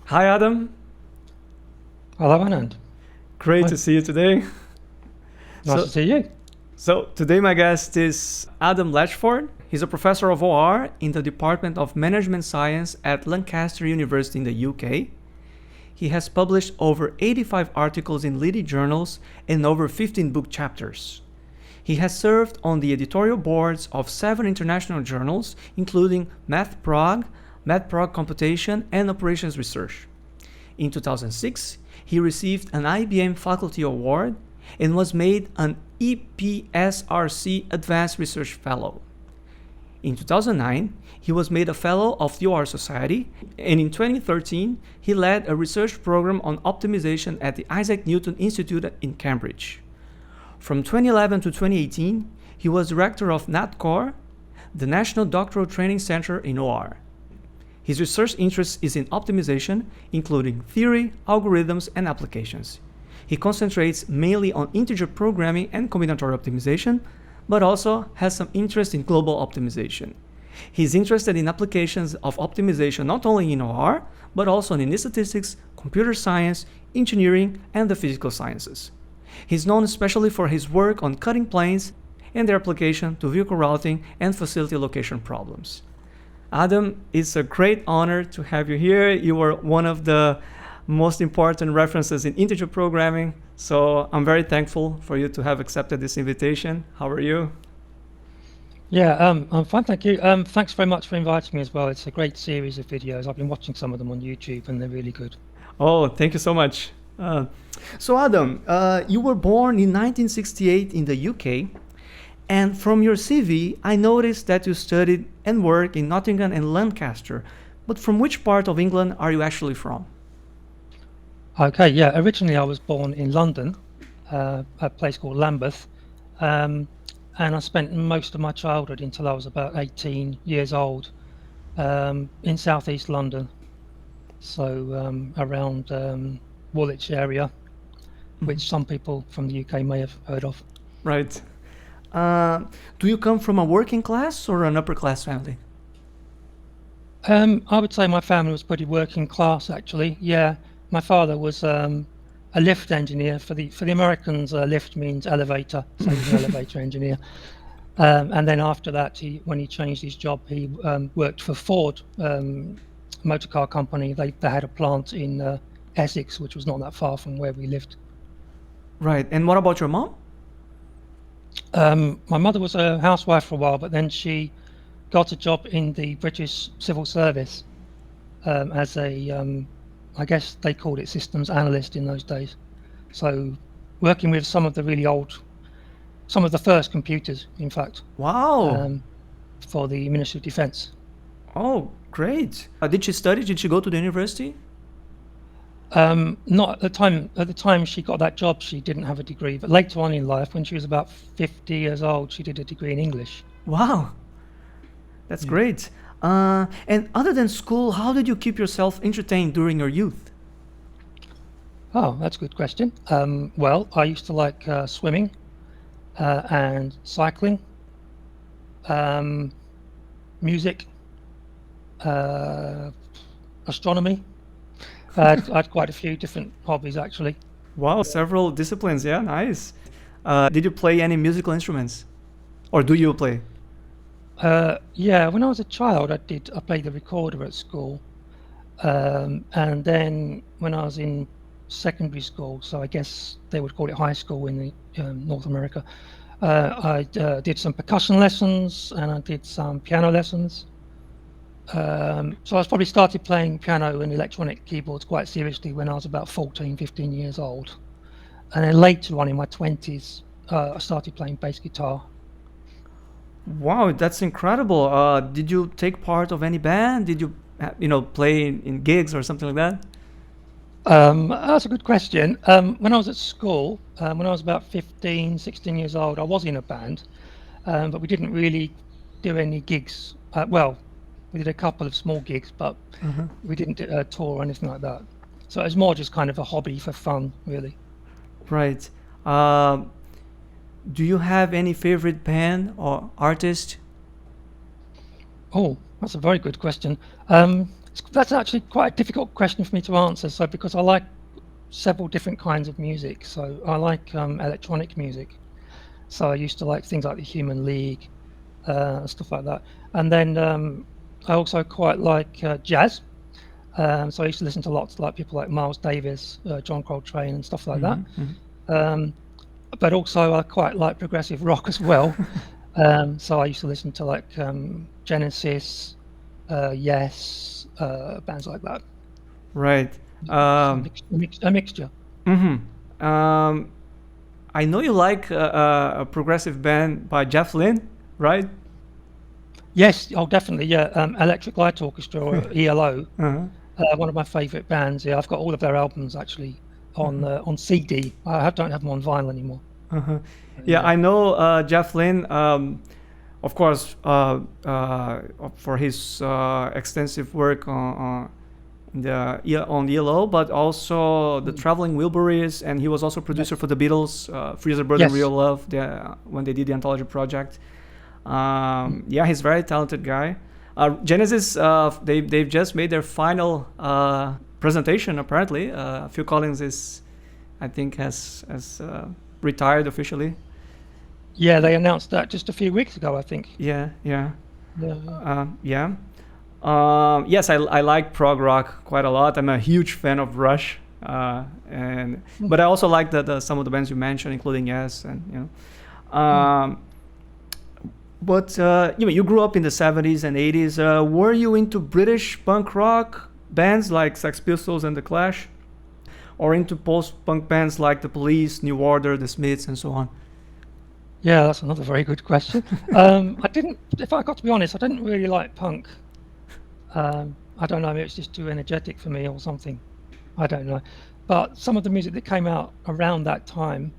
Hi, Adam. Hello, Anand. Great Hi. to see you today. Nice So, to see you. so today my guest is Adam Letchford. He's a professor of OR in the Department of Management Science at Lancaster University in the UK. He has published over 85 articles in leading journals and over 15 book chapters. He has served on the editorial boards of 7 international journals, including Math Prague, Math Prague Computation, and Operations Research. In 2006, he received an IBM Faculty Award and was made an EPSRC Advanced Research Fellow. In 2009, he was made a Fellow of the OR Society, and in 2013, he led a research program on optimization at the Isaac Newton Institute in Cambridge. From 2011 to 2018, he was director of NATCOR, the National Doctoral Training Center in OR. His research interest is in optimization, including theory, algorithms, and applications. He concentrates mainly on integer programming and combinatorial optimization, but also has some interest in global optimization. He's interested in applications of optimization not only in OR, but also in statistics, computer science, engineering, and the physical sciences. He's known especially for his work on cutting planes and their application to vehicle routing and facility location problems. Adam, it's a great honor to have you here. You are one of the most important references in integer programming, so I'm very thankful for you to have accepted this invitation. How are you? Yeah, I'm fine, thank you. Thanks very much for inviting me as well. It's a great series of videos. I've been watching some of them on YouTube, and they're really good. Oh, thank you so much. So Adam, you were born in 1968 in the UK, and from your CV, I noticed that you studied and worked in Nottingham and Lancaster. But from which part of England are you actually from? Okay, yeah. Originally, I was born in London, a place called Lambeth, and I spent most of my childhood until I was about 18 years old in southeast London, so around Woolwich area, which some people from the UK may have heard of. Right. Do you come from a working class or an upper class family? I would say my family was pretty working class, actually. Yeah, my father was a lift engineer. For the Americans, lift means elevator, so he was an elevator engineer. And then after that, when he changed his job, he worked for Ford motor car company. They had a plant in Essex, which was not that far from where we lived. Right. And what about your mom? My mother was a housewife for a while, but then she got a job in the British Civil Service as I guess they called it systems analyst in those days. So working with some of the first computers, in fact, Wow. um, for the Ministry of Defence. Oh, great. Did she study? Did she go to the university? Not at the time. At the time she got that job, she didn't have a degree. But later on in life, when she was about 50 years old, she did a degree in English. Wow. That's Yeah. great. And other than school, how did you keep yourself entertained during your youth? Oh, that's a good question. Well, I used to like swimming and cycling, um, music, uh, astronomy. I had quite a few different hobbies, actually. Wow, several disciplines. Yeah, nice. Did you play any musical instruments? Or do you play? Yeah, when I was a child, I played the recorder at school, and then when I was in secondary school, so I guess they would call it high school in the North America, I did some percussion lessons and I did some piano lessons. So I probably started playing piano and electronic keyboards quite seriously when I was about 14, 15 years old. And then later on in my 20s, I started playing bass guitar. Wow, that's incredible. Did you take part of any band? Did you, play in gigs or something like that? That's a good question. When I was at school, when I was about 15, 16 years old, I was in a band, but we didn't really do any gigs. Well, we did a couple of small gigs, but Uh-huh. we didn't do a tour or anything like that. So it was more just kind of a hobby for fun, really. Right. Um, do you have any favorite band or artist? Oh, that's a very good question. Um, That's actually quite a difficult question for me to answer. So because I like several different kinds of music. So I like electronic music. So I used to like things like the Human League, stuff like that. And then I also quite like jazz. So I used to listen to lots like people like Miles Davis, John Coltrane, and stuff like that. But also I quite like progressive rock as well. So I used to listen to like Genesis, Yes, bands like that. Right. A mixture. I know you like a progressive band by Jeff Lynne, right? Yes, oh definitely, yeah. Electric Light Orchestra, or ELO, Uh-huh. one of my favourite bands. Yeah, I've got all of their albums actually on CD. Don't have them on vinyl anymore. Yeah, Yeah. I know Jeff Lynne, of course, for his extensive work on ELO, but also the Traveling Wilburys, and he was also producer for the Beatles, Freezer Bird and Yes. Real Love, when they did the anthology project. Yeah, he's a very talented guy. Genesis, they've just made their final presentation. Apparently, Phil Collins I think, has retired officially. Yeah, they announced that just a few weeks ago, I think. Yeah. Yeah. Yes, I like prog rock quite a lot. I'm a huge fan of Rush, but I also like some of the bands you mentioned, including Yes, and But you grew up in the 70s and 80s. Were you into British punk rock bands like Sex Pistols and The Clash, or into post-punk bands like The Police, New Order, The Smiths, and so on? Yeah, that's another very good question. I didn't, if I got to be honest, I didn't really like punk. I don't know, maybe it's just too energetic for me or something. I don't know. But some of the music that came out around that time,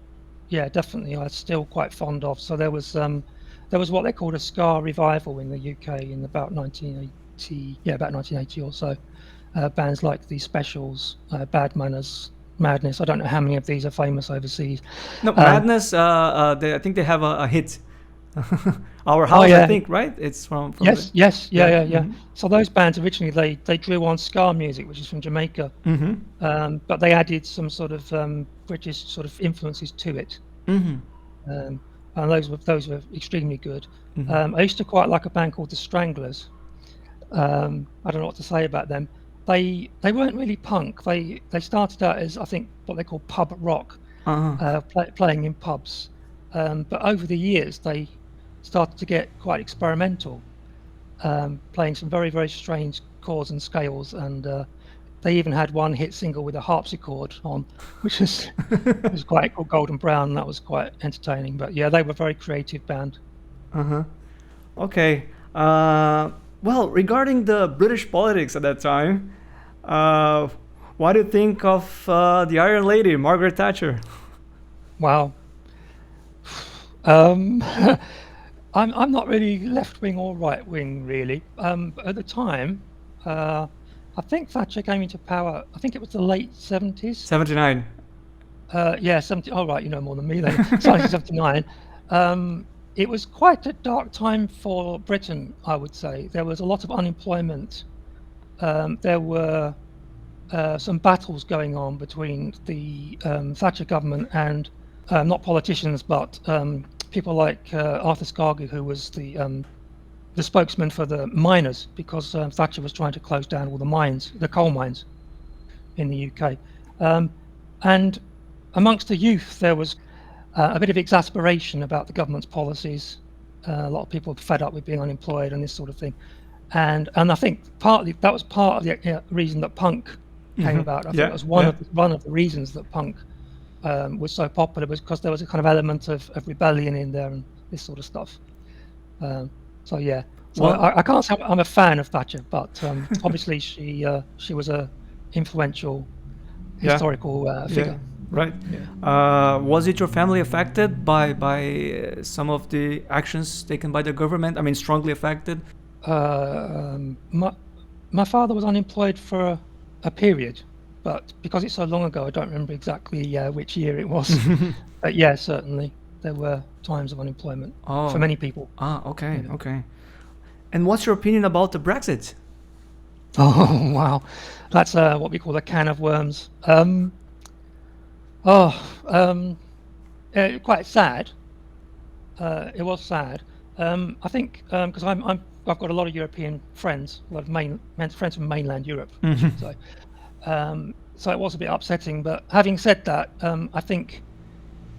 yeah, definitely, I was still quite fond of. So there was what they called a ska revival in the UK in about 1980 or so. Bands like the Specials, Bad Manners, Madness. I don't know how many of these are famous overseas. No, Madness. I think they have a hit. Our House, yeah. I think, right? It's from Yes, yeah. Mm-hmm. So those bands originally they drew on ska music, which is from Jamaica, but they added some sort of British sort of influences to it, and those were extremely good. I used to quite like a band called the Stranglers. I don't know what to say about them. They weren't really punk. They started out as, I think, what they call pub rock, playing in pubs. But over the years, they started to get quite experimental, playing some very, very strange chords and scales. And they even had one hit single with a harpsichord on, which was quite called Golden Brown. And that was quite entertaining. But yeah, they were a very creative band. Okay. Well, regarding the British politics at that time, what do you think of the Iron Lady, Margaret Thatcher? Wow. I'm not really left wing or right wing really. At the time, I think Thatcher came into power. I think it was the late 70s. 79. Yeah, 70. Oh right, you know more than me then. 1979. It was quite a dark time for Britain, I would say. There was a lot of unemployment. There were some battles going on between the Thatcher government and not politicians, but people like Arthur Scargill, who was the spokesman for the miners, because Thatcher was trying to close down all the mines, the coal mines in the UK. And amongst the youth, there was a bit of exasperation about the government's policies. A lot of people were fed up with being unemployed and this sort of thing. And I think partly that was part of the reason that punk came about. I think that was one of the reasons that punk was so popular, was because there was a kind of element of rebellion in there and this sort of stuff. So yeah, I can't say I'm a fan of Thatcher, but obviously she was a influential historical figure. Right. Was it your family affected by some of the actions taken by the government? I mean, strongly affected? My father was unemployed for a period, but because it's so long ago, I don't remember exactly which year it was. But yeah, certainly there were times of unemployment for many people. Okay. And what's your opinion about the Brexit? Oh wow, that's what we call a can of worms. Oh, quite sad. It was sad. I think because I've got a lot of European friends, a lot of friends from mainland Europe, I should say. So it was a bit upsetting. But having said that, I think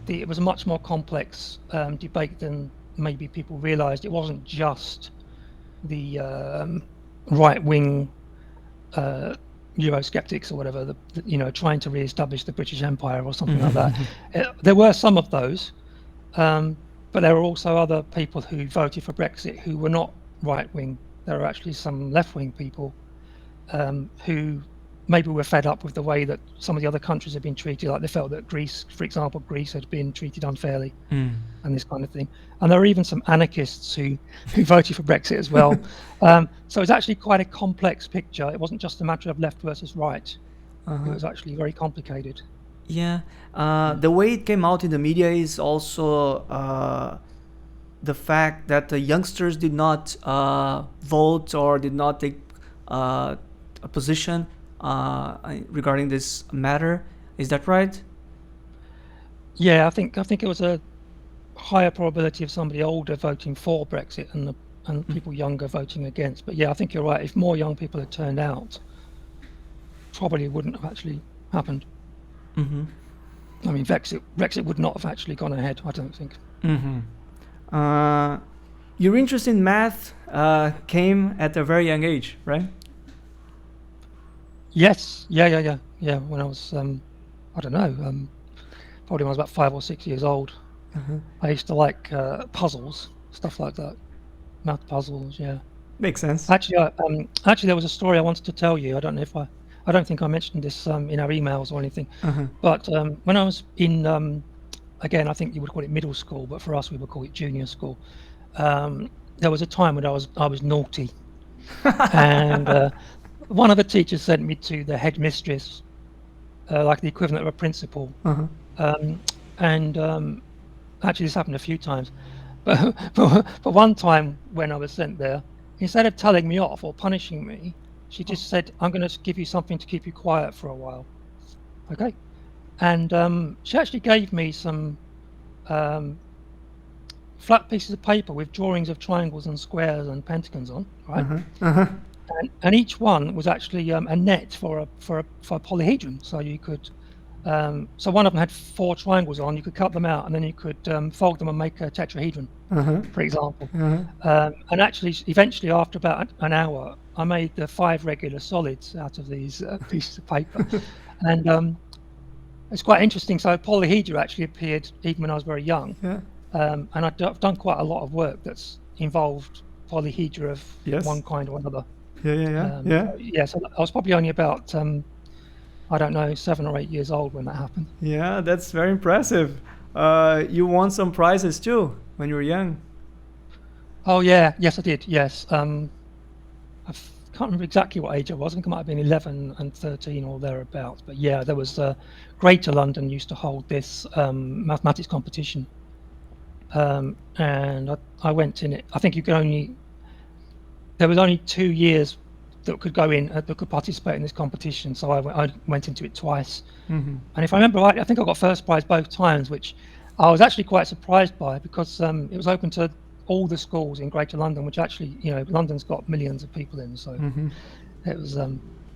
it was a much more complex debate than maybe people realised. It wasn't just the right-wing Eurosceptics or whatever, trying to re-establish the British Empire or something like that. There were some of those, but there were also other people who voted for Brexit who were not right-wing. There were actually some left-wing people who maybe were fed up with the way that some of the other countries had been treated. Like they felt that Greece, for example, had been treated unfairly and this kind of thing. And there were even some anarchists who voted for Brexit as well. So it's actually quite a complex picture. It wasn't just a matter of left versus right. It was actually very complicated. Yeah. The way it came out in the media is also the fact that the youngsters did not vote or did not take a position regarding this matter. Is that right? Yeah, I think it was a higher probability of somebody older voting for Brexit and people younger voting against. But yeah, I think you're right. If more young people had turned out, probably wouldn't have actually happened. I mean, Brexit would not have actually gone ahead, I don't think. Your interest in math came at a very young age, right? Yes, yeah. When I was, I don't know, probably when I was about 5 or 6 years old. I used to like puzzles, stuff like that, math puzzles. Yeah, Makes sense. actually, there was a story I wanted to tell you. I don't know if I don't think I mentioned this in our emails or anything. But when I was in, again, I think you would call it middle school, but for us we would call it junior school. There was a time when I was naughty, and one of the teachers sent me to the headmistress, like the equivalent of a principal. And actually, this happened a few times, but one time when I was sent there, instead of telling me off or punishing me, she just said, "I'm going to give you something to keep you quiet for a while." Okay, and she actually gave me some flat pieces of paper with drawings of triangles and squares and pentagons on, right? And each one was actually a net for a polyhedron, so you could. So one of them had 4 triangles on. You could cut them out, and then you could fold them and make a tetrahedron, for example. And actually, eventually, after about an hour, I made the 5 regular solids out of these pieces of paper. And it's quite interesting. So polyhedra actually appeared even when I was very young. And I've done quite a lot of work that's involved polyhedra of one kind or another. So I was probably only about I don't know, 7 or 8 years old when that happened. Yeah, that's very impressive. You won some prizes too when you were young. Oh yeah, yes I did. Yes, I can't remember exactly what age I was. I think I might have been 11 and 13 or thereabouts. But yeah, there was Greater London used to hold this mathematics competition, and I went in it. I think there was only 2 years that could go in, that could participate in this competition. So I went into it twice. And if I remember right, I think I got first prize both times, which I was actually quite surprised by, because it was open to all the schools in Greater London, which actually, London's got millions of people in. So it was that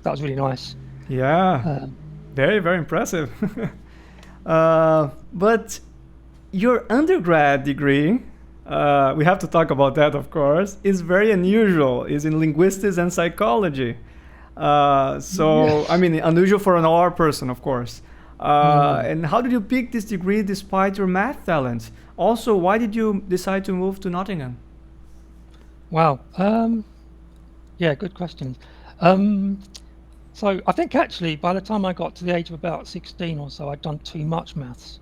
was really nice. Yeah, very, very impressive. But your undergrad degree, we have to talk about that, of course, is very unusual. It's in Linguistics and Psychology. I mean, unusual for an OR person, of course. And how did you pick this degree despite your math talent? Also, why did you decide to move to Nottingham? Wow. Yeah, good questions. So I think actually by the time I got to the age of about 16 or so, I'd done too much maths.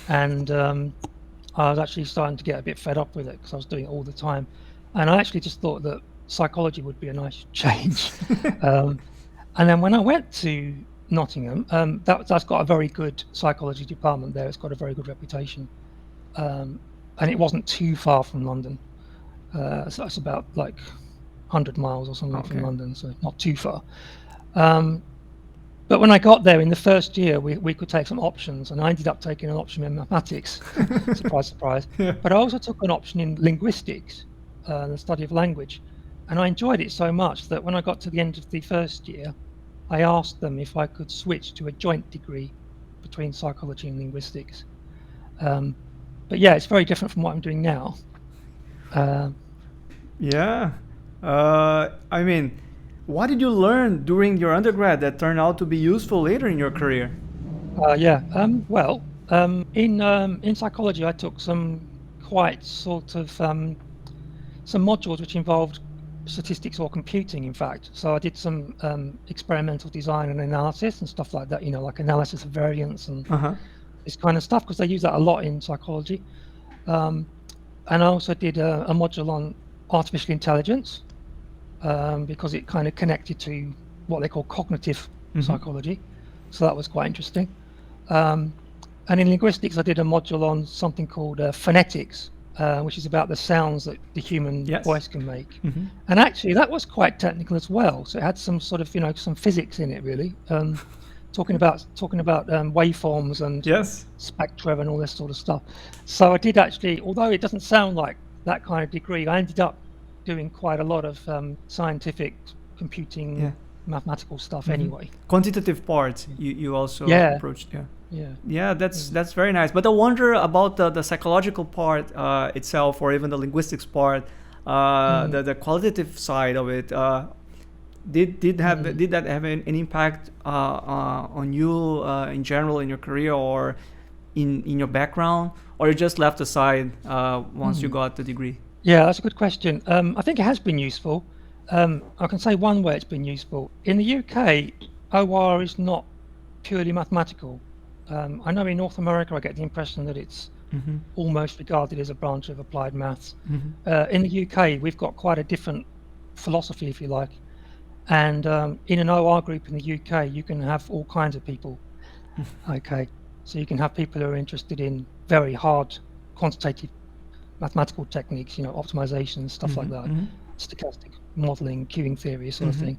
And I was actually starting to get a bit fed up with it because I was doing it all the time. And I actually just thought that psychology would be a nice change. And then when I went to Nottingham, that's got a very good psychology department there. It's got a very good reputation. And it wasn't too far from London. So it's about like 100 miles or something Okay. from London, so not too far. But when I got there in the first year, we could take some options, and I ended up taking an option in mathematics. Surprise, surprise. Yeah. But I also took an option in linguistics, the study of language. And I enjoyed it so much that when I got to the end of the first year, I asked them if I could switch to a joint degree between psychology and linguistics. But yeah, it's very different from what I'm doing now. Yeah. I mean, what did you learn during your undergrad that turned out to be useful later in your career? In psychology, I took some quite sort of some modules which involved statistics or computing, in fact. So I did some experimental design and analysis and stuff like that, like analysis of variance and Uh-huh. this kind of stuff, because they use that a lot in psychology. And I also did a module on artificial intelligence, because it kind of connected to what they call cognitive psychology. So that was quite interesting. And in linguistics, I did a module on something called phonetics, which is about the sounds that the human voice can make. And actually, that was quite technical as well. So it had some sort of, some physics in it, really. Talking about waveforms and spectra and all this sort of stuff. So I did actually, although it doesn't sound like that kind of degree, I ended up doing quite a lot of scientific computing, mathematical stuff anyway. Quantitative part you also approached. That's very nice. But I wonder about the psychological part itself, or even the linguistics part, the qualitative side of it. Did that have an impact on you in general in your career or in your background, or you just left aside once you got the degree? Yeah, that's a good question. I think it has been useful. I can say one way it's been useful. In the UK, OR is not purely mathematical. I know in North America, I get the impression that it's almost regarded as a branch of applied maths. In the UK, we've got quite a different philosophy, if you like. And in an OR group in the UK, you can have all kinds of people. Okay, so you can have people who are interested in very hard quantitative mathematical techniques, optimization, stuff like that, stochastic modeling, queuing theory, sort of thing.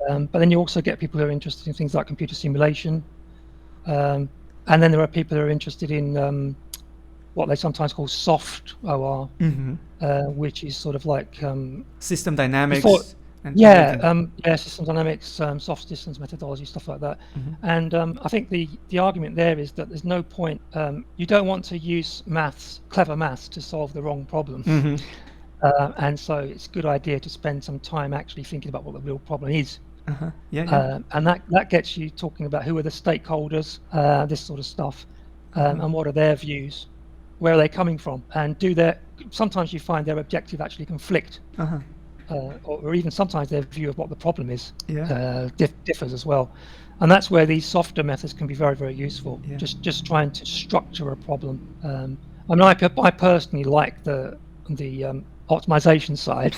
But then you also get people who are interested in things like computer simulation. And then there are people who are interested in what they sometimes call soft OR, which is sort of like system dynamics. System dynamics, soft systems methodology, stuff like that. And I think the argument there is that there's no point. You don't want to use clever maths, to solve the wrong problem. And so it's a good idea to spend some time actually thinking about what the real problem is. And that gets you talking about who are the stakeholders, this sort of stuff, and what are their views, where are they coming from, and sometimes you find their objective actually conflict. Or even sometimes their view of what the problem is differs as well, and that's where these softer methods can be very, very useful. Just trying to structure a problem. I personally like the optimization side,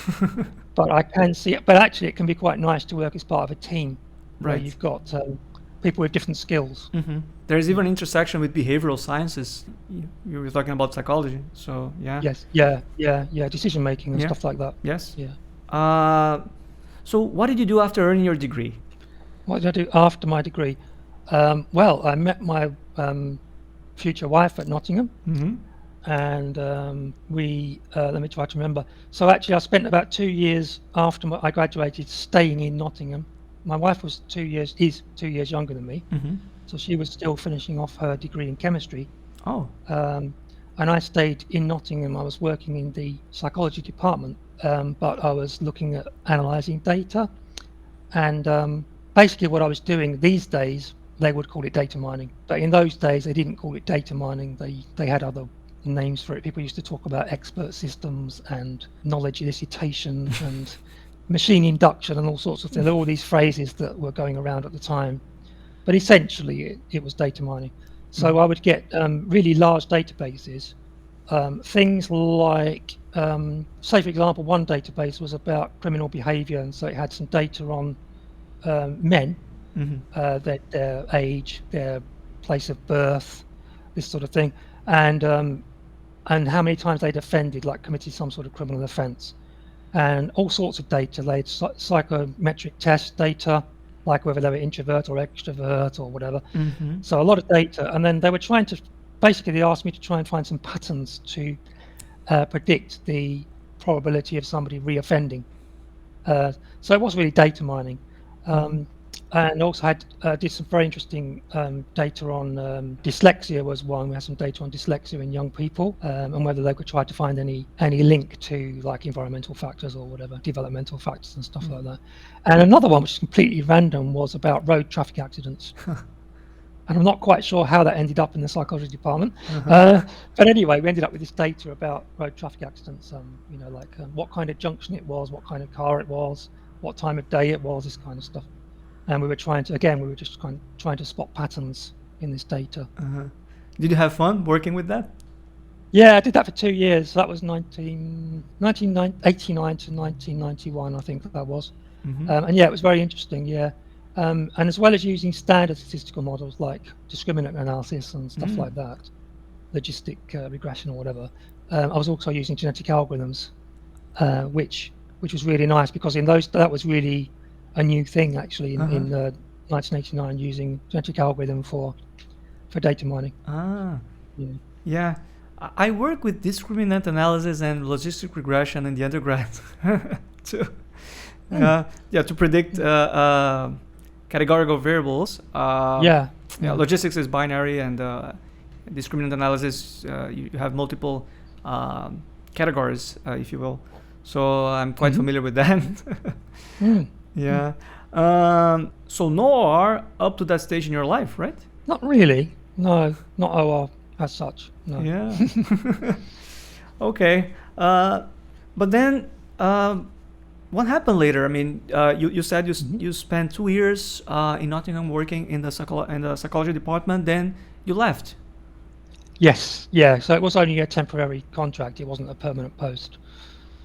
but I can see it. But actually, it can be quite nice to work as part of a team where you've got people with different skills. There's even intersection with behavioral sciences. You were talking about psychology, so decision making and stuff like that. So what did you do after earning your degree? What did I do after my degree? Well, I met my future wife at Nottingham, and we let me try to remember. So actually, I spent about 2 years after I graduated staying in Nottingham. My wife is 2 years younger than me, so she was still finishing off her degree in chemistry. And I stayed in Nottingham. I was working in the psychology department, but I was looking at analysing data. And basically what I was doing these days, they would call it data mining. But in those days, they didn't call it data mining. They had other names for it. People used to talk about expert systems and knowledge elicitation and machine induction and all sorts of things. There were all these phrases that were going around at the time. But essentially, it was data mining. So I would get really large databases, things like, say, for example, one database was about criminal behavior, and so it had some data on men, their age, their place of birth, this sort of thing, and how many times they'd offended, like committed some sort of criminal offence. and all sorts of data. They had psychometric test data, like whether they were introvert or extrovert or whatever. Mm-hmm. So a lot of data, and then they were trying to, basically they asked me to try and find some patterns to predict the probability of somebody reoffending. So it was really data mining. And also did some very interesting data on dyslexia was one. We had some data on dyslexia in young people, and whether they could try to find any link to like environmental factors or whatever, developmental factors and stuff like that. And another one, which is completely random, was about road traffic accidents. And I'm not quite sure how that ended up in the psychology department. But anyway, we ended up with this data about road traffic accidents, like what kind of junction it was, what kind of car it was, what time of day it was, this kind of stuff. And we were trying to spot patterns in this data. Did you have fun working with that? Yeah, I did that for 2 years. That was 1989 to 1991, I think that was. And yeah, it was very interesting, yeah. And as well as using standard statistical models like discriminant analysis and stuff like that, logistic regression or whatever, I was also using genetic algorithms, which was really nice, because that was really a new thing actually in 1989, using genetic algorithm for data mining. Yeah. I work with discriminant analysis and logistic regression in the undergrad too. To predict categorical variables. Logistics is binary, and discriminant analysis you have multiple categories, if you will. So I'm quite familiar with that. Yeah. So no OR up to that stage in your life, right? Not really. No, not OR as such. No. Yeah. Okay. But then what happened later? I mean, you said you spent 2 years in Nottingham working in the psychology department. Then you left. Yes. Yeah. So it was only a temporary contract. It wasn't a permanent post.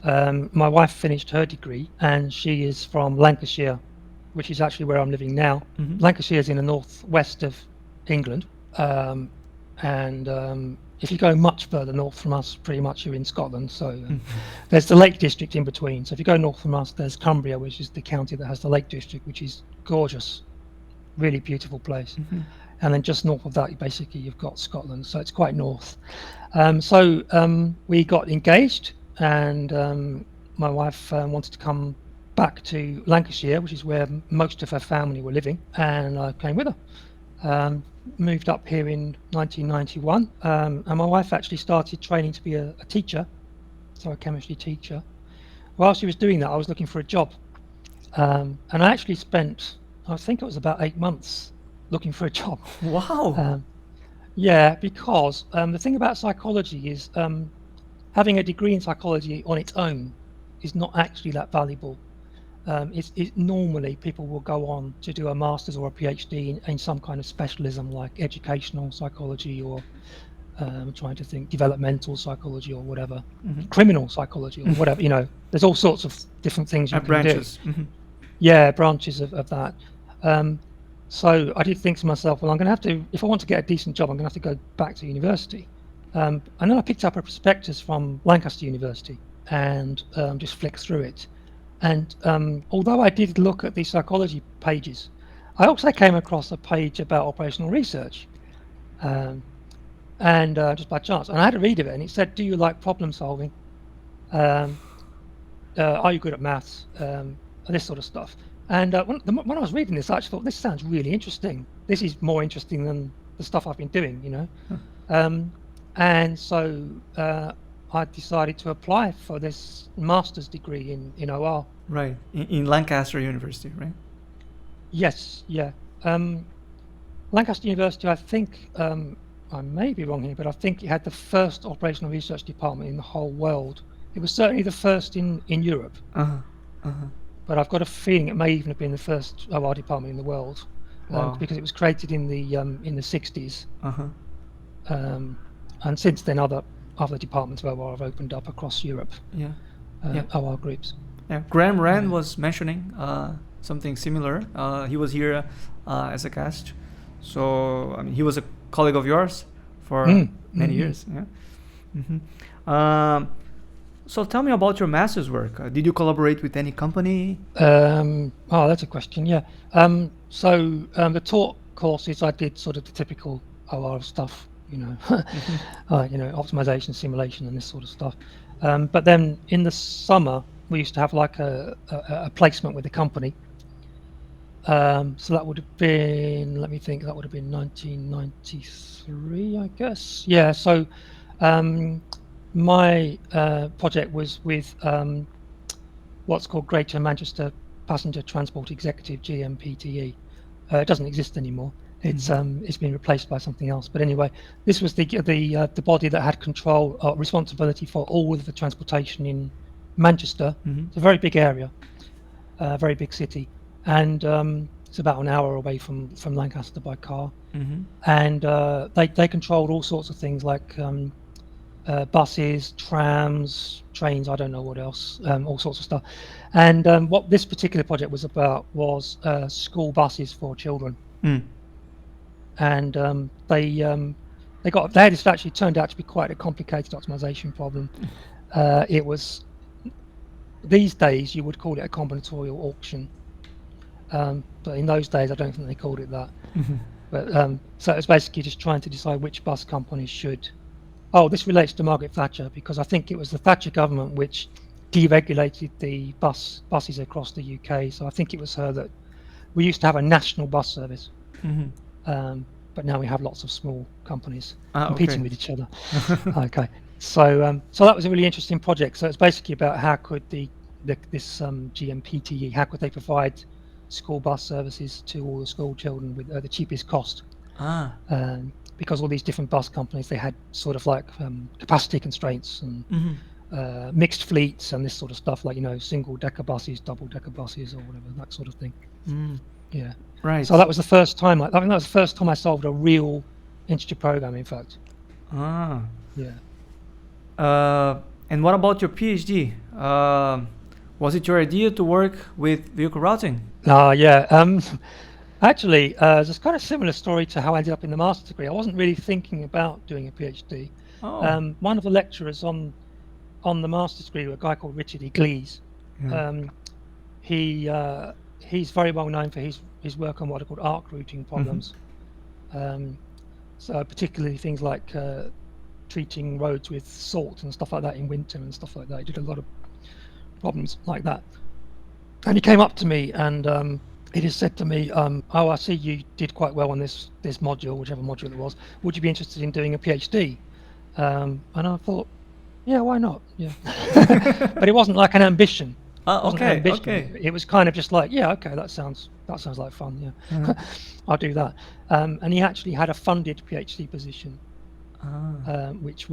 My wife finished her degree, and she is from Lancashire, which is actually where I'm living now. Lancashire is in the northwest of England, and if you go much further north from us, pretty much you're in Scotland. So there's the Lake District in between. So if you go north from us, there's Cumbria, which is the county that has the Lake District, which is gorgeous, really beautiful place. And then just north of that, basically you've got Scotland. So it's quite north. So we got engaged, and my wife wanted to come back to Lancashire, which is where most of her family were living, and I came with her. Moved up here in 1991, and my wife actually started training to be a teacher, so a chemistry teacher. While she was doing that, I was looking for a job, and I actually spent, I think it was about 8 months looking for a job. Wow. Yeah, because the thing about psychology is having a degree in psychology on its own is not actually that valuable. Normally people will go on to do a master's or a PhD in some kind of specialism, like educational psychology, or trying to think developmental psychology, or whatever, criminal psychology, or whatever. There's all sorts of different things you can branches. do. Yeah, branches of that. So I did think to myself, well, I'm going to have to, if I want to get a decent job, I'm going to have to go back to university. And then I picked up a prospectus from Lancaster University and just flicked through it. And although I did look at the psychology pages, I also came across a page about operational research, and just by chance. And I had a read of it, and it said, do you like problem solving? Are you good at maths? This sort of stuff. And when I was reading this, I actually thought, this sounds really interesting. This is more interesting than the stuff I've been doing, And so I decided to apply for this master's degree in OR. Right, in Lancaster University, right? Yes, yeah. Lancaster University, I think, I may be wrong here, but I think it had the first operational research department in the whole world. It was certainly the first in Europe. But I've got a feeling it may even have been the first OR department in the world, because it was created in the 60s. And since then, other departments of OR have opened up across Europe. OR groups. Yeah, Graham Rand was mentioning something similar. He was here as a guest, so I mean, he was a colleague of yours for many years. Yeah. So tell me about your master's work. Did you collaborate with any company? That's a question. Yeah. The taught courses I did sort of the typical OR stuff, optimization, simulation, and this sort of stuff. But then in the summer we used to have like a placement with the company. So that would have been, let me think, that would have been 1993, I guess. Yeah. So my project was with what's called Greater Manchester Passenger Transport Executive, GMPTE. It doesn't exist anymore. It's been replaced by something else. But anyway, this was the body that had control, responsibility for all of the transportation in Manchester. It's a very big area, very big city, and it's about an hour away from Lancaster by car. And they controlled all sorts of things like buses, trams, trains, I don't know what else, all sorts of stuff. And what this particular project was about was school buses for children. And they actually turned out to be quite a complicated optimization problem. It was, these days you would call it a combinatorial auction, but in those days I don't think they called it that. But so it's basically just trying to decide which bus companies should. Oh, this relates to Margaret Thatcher, because I think it was the Thatcher government which deregulated the buses across the UK. So I think it was her that we used to have a national bus service, but now we have lots of small companies competing with each other. Okay, so that was a really interesting project. So it's basically about how could this GMPTE, how could they provide school bus services to all the school children with the cheapest cost? Because all these different bus companies, they had sort of like capacity constraints and mixed fleets and this sort of stuff, like single decker buses, double decker buses, or whatever, that sort of thing. Yeah. Right. So that was the first time. I think that was the first time I solved a real integer program. In fact. Yeah. And what about your PhD? Was it your idea to work with vehicle routing? Yeah. Actually, it's a kind of similar story to how I ended up in the master's degree. I wasn't really thinking about doing a PhD. One of the lecturers on the master's degree, a guy called Richard Eglese, he's very well known for his work on what are called arc routing problems. So particularly things like treating roads with salt and stuff like that in winter and stuff like that. He did a lot of problems like that. And he came up to me and he just said to me, "Oh, I see you did quite well on this module, whichever module it was. Would you be interested in doing a PhD?" And I thought, yeah, why not? Yeah. But it wasn't like an ambition. Okay. It was kind of just like, yeah, okay, that sounds like fun. Yeah, I'll do that. And he actually had a funded PhD position, which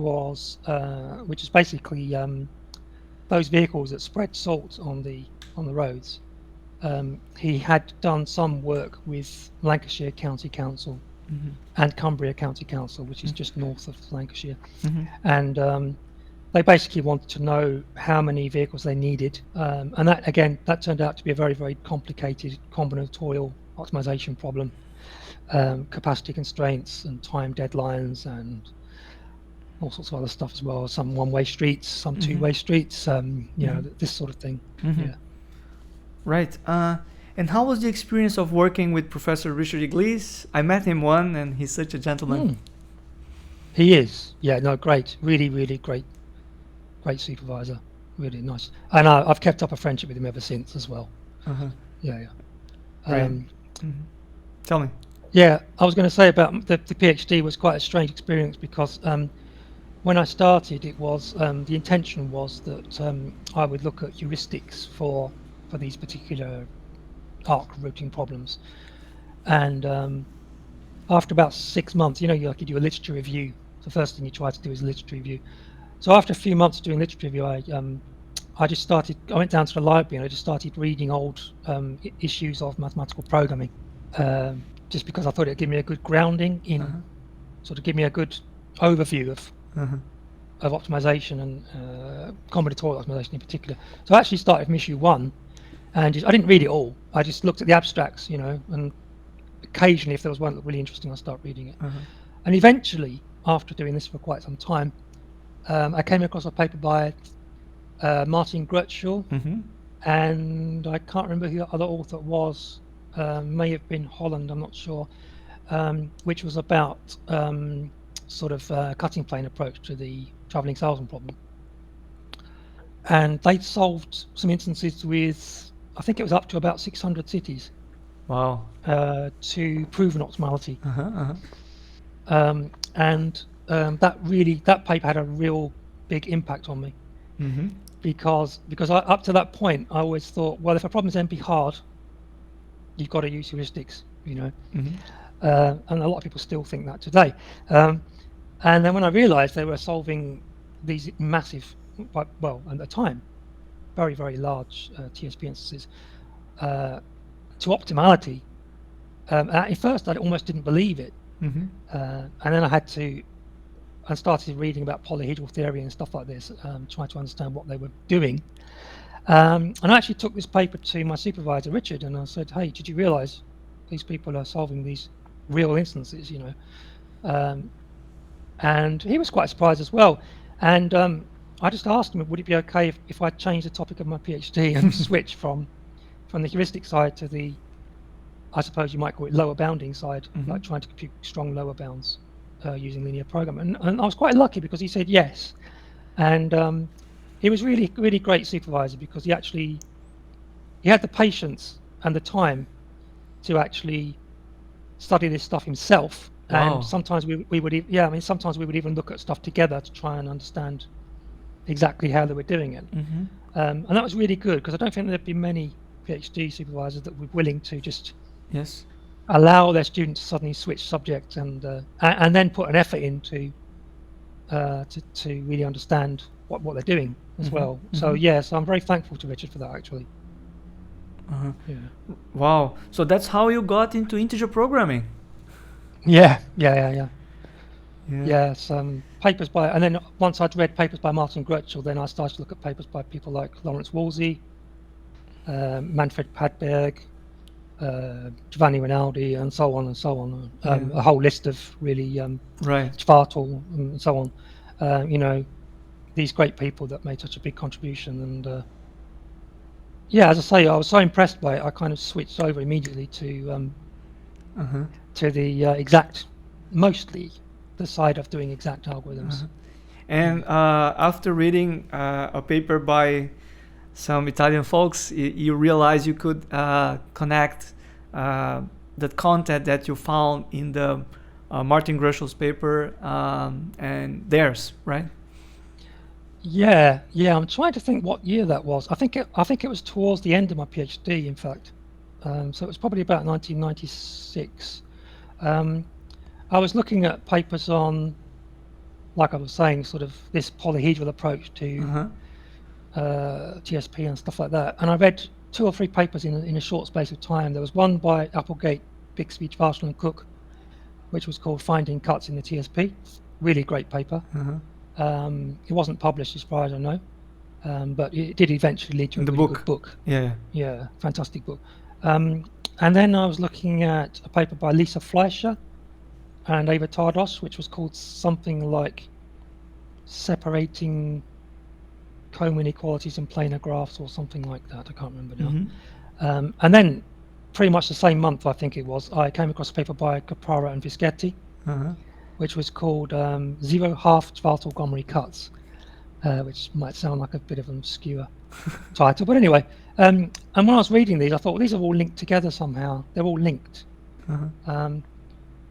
is basically those vehicles that spread salt on the roads. He had done some work with Lancashire County Council and Cumbria County Council, which is just north of Lancashire, and they basically wanted to know how many vehicles they needed, and that turned out to be a very, very complicated combinatorial optimization problem, capacity constraints and time deadlines and all sorts of other stuff as well. Some one-way streets, some two-way streets, this sort of thing. Yeah. Right. And how was the experience of working with Professor Richard Eglese? I met him once, and he's such a gentleman. He is. Yeah, no, great. Really, really great supervisor. Really nice. And I've kept up a friendship with him ever since as well. Yeah. Right. Tell me. Yeah, I was going to say about the PhD was quite a strange experience because when I started, it was the intention was that I would look at heuristics for these particular arc routing problems, and after about 6 months, you do a literature review. The first thing you try to do is a literature review. So after a few months doing literature review, I went down to the library and I just started reading old issues of mathematical programming, just because I thought it'd give me a good grounding in, sort of give me a good overview of optimization and combinatorial optimization in particular. So I actually started from issue 1, and I didn't read it all. I just looked at the abstracts, and occasionally if there was one that looked really interesting, I'd start reading it. And eventually, after doing this for quite some time, I came across a paper by Martin Grutschel, Mm-hmm. and I can't remember who the other author was. May have been Holland, I'm not sure. Which was about sort of cutting plane approach to the travelling salesman problem. And they'd solved some instances with, I think it was up to about 600 cities Wow. to proven optimality. Uh-huh, uh-huh. That paper had a real big impact on me Mm-hmm. because up to that point I always thought, well, if a problem's NP hard, you've got to use heuristics, you know. Mm-hmm. And a lot of people still think that today. And then when I realised they were solving these massive, well, at the time, very, very large TSP instances to optimality, at first I almost didn't believe it. Mm-hmm. And then I started reading about polyhedral theory and stuff like this, trying to understand what they were doing. And I actually took this paper to my supervisor, Richard, and I said, hey, did you realise these people are solving these real instances, you know? And he was quite surprised as well. And I just asked him, would it be okay if I changed the topic of my PhD and switch from the heuristic side to the, I suppose you might call it lower bounding side, Mm-hmm. like trying to compute strong lower bounds using linear programming. And I was quite lucky because he said yes. And he was really, really great supervisor because he had the patience and the time to actually study this stuff himself. Wow. And sometimes we would sometimes we would even look at stuff together to try and understand exactly how they were doing it. Mm-hmm. And that was really good because I don't think there'd be many PhD supervisors that were willing to just Yes. allow their students to suddenly switch subjects and then put an effort into to really understand what they're doing as Mm-hmm. well. Mm-hmm. So yeah, so I'm very thankful to Richard for that actually. Uh-huh. Yeah. Wow. So that's how you got into integer programming. Yeah. Yeah. Some papers by, and then once I'd read papers by Martin Grutschel, then I started to look at papers by people like Lawrence Wolsey, Manfred Padberg, Giovanni Rinaldi, and so on and so on. A whole list of really Right. Schwartel and so on. You know, these great people that made such a big contribution. And yeah, as I say, I was so impressed by it, I kind of switched over immediately to Uh-huh. the exact, mostly the side of doing exact algorithms. Uh-huh. And after reading a paper by some Italian folks, you realize you could connect the content that you found in the Martin Grutschel's paper and theirs, right? Yeah. I'm trying to think what year that was. I think it was towards the end of my PhD, in fact. So it was probably about 1996. I was looking at papers on, like I was saying, sort of this polyhedral approach to TSP and stuff like that. And I read 2 or 3 papers in a short space of time. There was one by Applegate, Bixby, Schwarzschild and Cook, which was called Finding Cuts in the TSP. Really great paper. It wasn't published as far as I know, but it did eventually lead to a really good book. Yeah, fantastic book. And then I was looking at a paper by Lisa Fleischer and Eva Tardos, which was called something like Separating Comb Inequalities in Planar Graphs or something like that. I can't remember now. And then pretty much the same month, I think it was, I came across a paper by Caprara and Fischetti, which was called Zero Half Schwarz-Montgomery Cuts, which might sound like a bit of an obscure title. But anyway, and when I was reading these, I thought, well, these are all linked together somehow. They're all linked.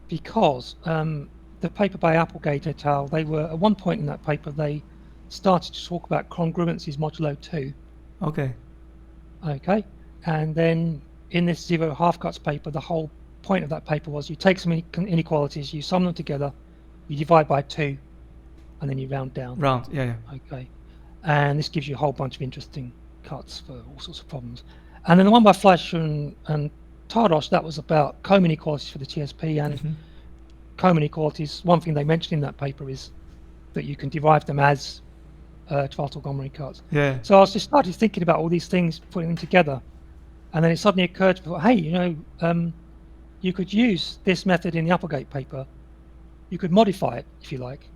Because the paper by Applegate et al., they were, at one point in that paper, they started to talk about congruencies modulo 2. Okay. And then in this zero half cuts paper, the whole point of that paper was you take some inequalities, you sum them together, you divide by 2, and then you round down. Okay. And this gives you a whole bunch of interesting cuts for all sorts of problems. And then the one by Fleischer and Tardos, that was about comb inequalities for the TSP, and comb inequalities, one thing they mentioned in that paper is that you can derive them as Schwarz-Montgomery cuts. So I was just started thinking about all these things, putting them together, and then it suddenly occurred to me, hey, you know, you could use this method in the Applegate paper, you could modify it, if you like,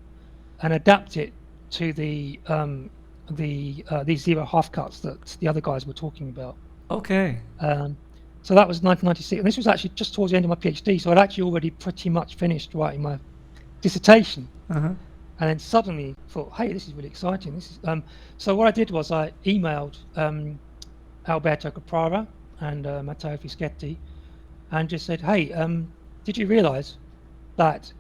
and adapt it to the these zero half cuts that the other guys were talking about. Okay. So that was 1996, and this was actually just towards the end of my PhD. So I'd actually already pretty much finished writing my dissertation, and then suddenly thought, "Hey, this is really exciting." This is so what I did was I emailed Alberto Caprara and Matteo Fischetti, and just said, "Hey, did you realise that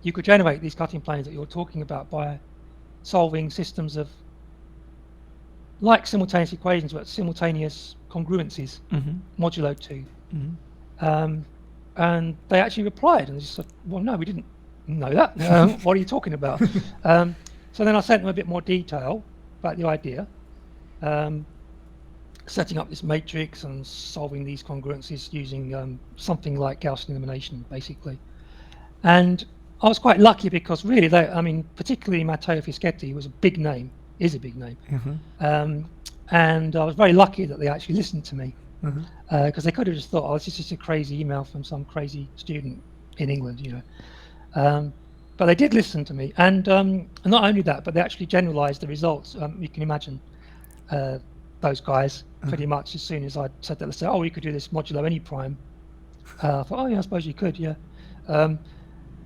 you could generate these cutting planes that you're talking about by solving systems of like simultaneous equations, but simultaneous congruencies, modulo 2. And they actually replied, and they just said, "Well, no, we didn't know that. What are you talking about?" So then I sent them a bit more detail about the idea, setting up this matrix and solving these congruencies using something like Gaussian elimination, basically. And I was quite lucky because really, particularly Matteo Fischetti was a big name, is a big name. And I was very lucky that they actually listened to me, because they could have just thought, "Oh, this is just a crazy email from some crazy student in England," you know. But they did listen to me, and not only that, but they actually generalized the results. You can imagine those guys pretty much as soon as I said that, they said, "Oh, you could do this modulo any prime." I thought, "Oh, yeah, I suppose you could, yeah."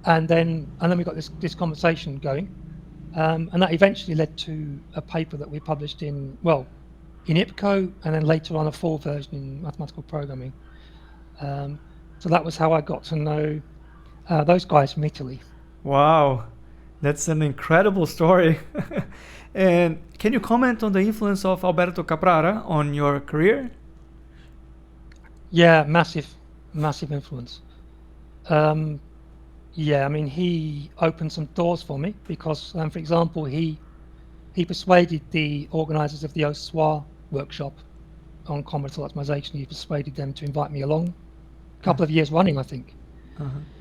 And then we got this conversation going, and that eventually led to a paper that we published in IPCO, and then later on a full version in mathematical programming. So that was how I got to know those guys from Italy. Wow, that's an incredible story. And can you comment on the influence of Alberto Caprara on your career? Yeah, massive influence. Yeah, I mean, he opened some doors for me because, for example, he persuaded the organisers of the Ossoir workshop on combinatorial optimization. He persuaded them to invite me along a couple of years running, I think.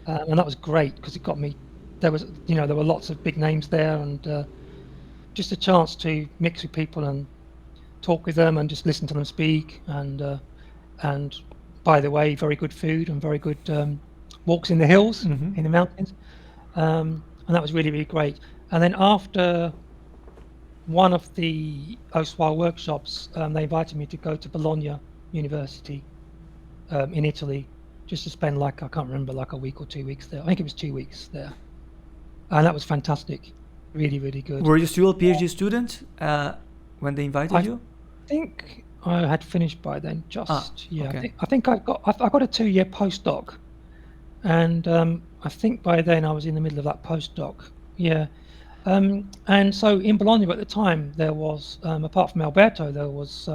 And that was great because it got me. There were lots of big names there, and just a chance to mix with people and talk with them and just listen to them speak. And by the way, very good food and very good walks in the hills, in the mountains, and that was really, really great. And then after one of the Ossoir workshops, they invited me to go to Bologna University in Italy, just to spend I can't remember, a week or 2 weeks there. I think it was 2 weeks there, and that was fantastic, really, really good. Were you still a PhD student when they invited you? I think I had finished by then. Yeah. Okay. I think I got a 2-year postdoc, and I think by then I was in the middle of that postdoc. Yeah. And so in Bologna at the time, there was, apart from Alberto, there was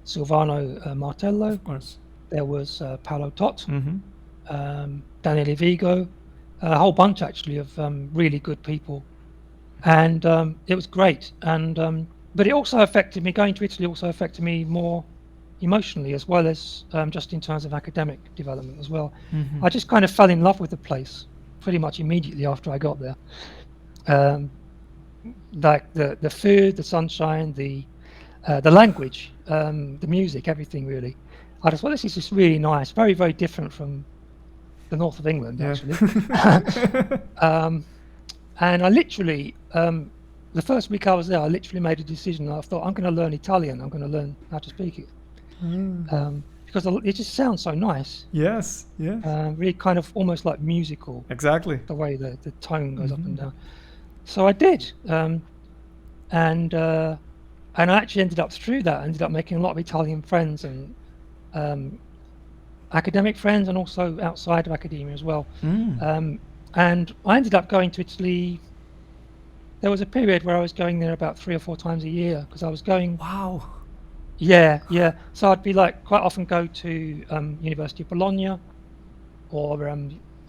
Silvano Martello. Of course. There was Paolo Tot, Daniele Vigo, a whole bunch actually of really good people. And it was great. And but it also affected me, going to Italy also affected me more emotionally, as well as just in terms of academic development as well. I just kind of fell in love with the place pretty much immediately after I got there. Like the food, the sunshine, the language, the music, everything really. I just thought, this is just really nice, very, very different from the north of England, actually. And I literally, the first week I was there, I literally made a decision. I thought, I'm going to learn Italian. I'm going to learn how to speak it. Because it just sounds so nice. Yes. Really kind of almost like musical. Exactly. The way the tone goes up and down. So I did. And I actually ended up making a lot of Italian friends and academic friends, and also outside of academia as well. And I ended up going to Italy. There was a period where I was going there about 3 or 4 times a year because I was going. Wow. Yeah. So I'd be quite often go to University of Bologna, or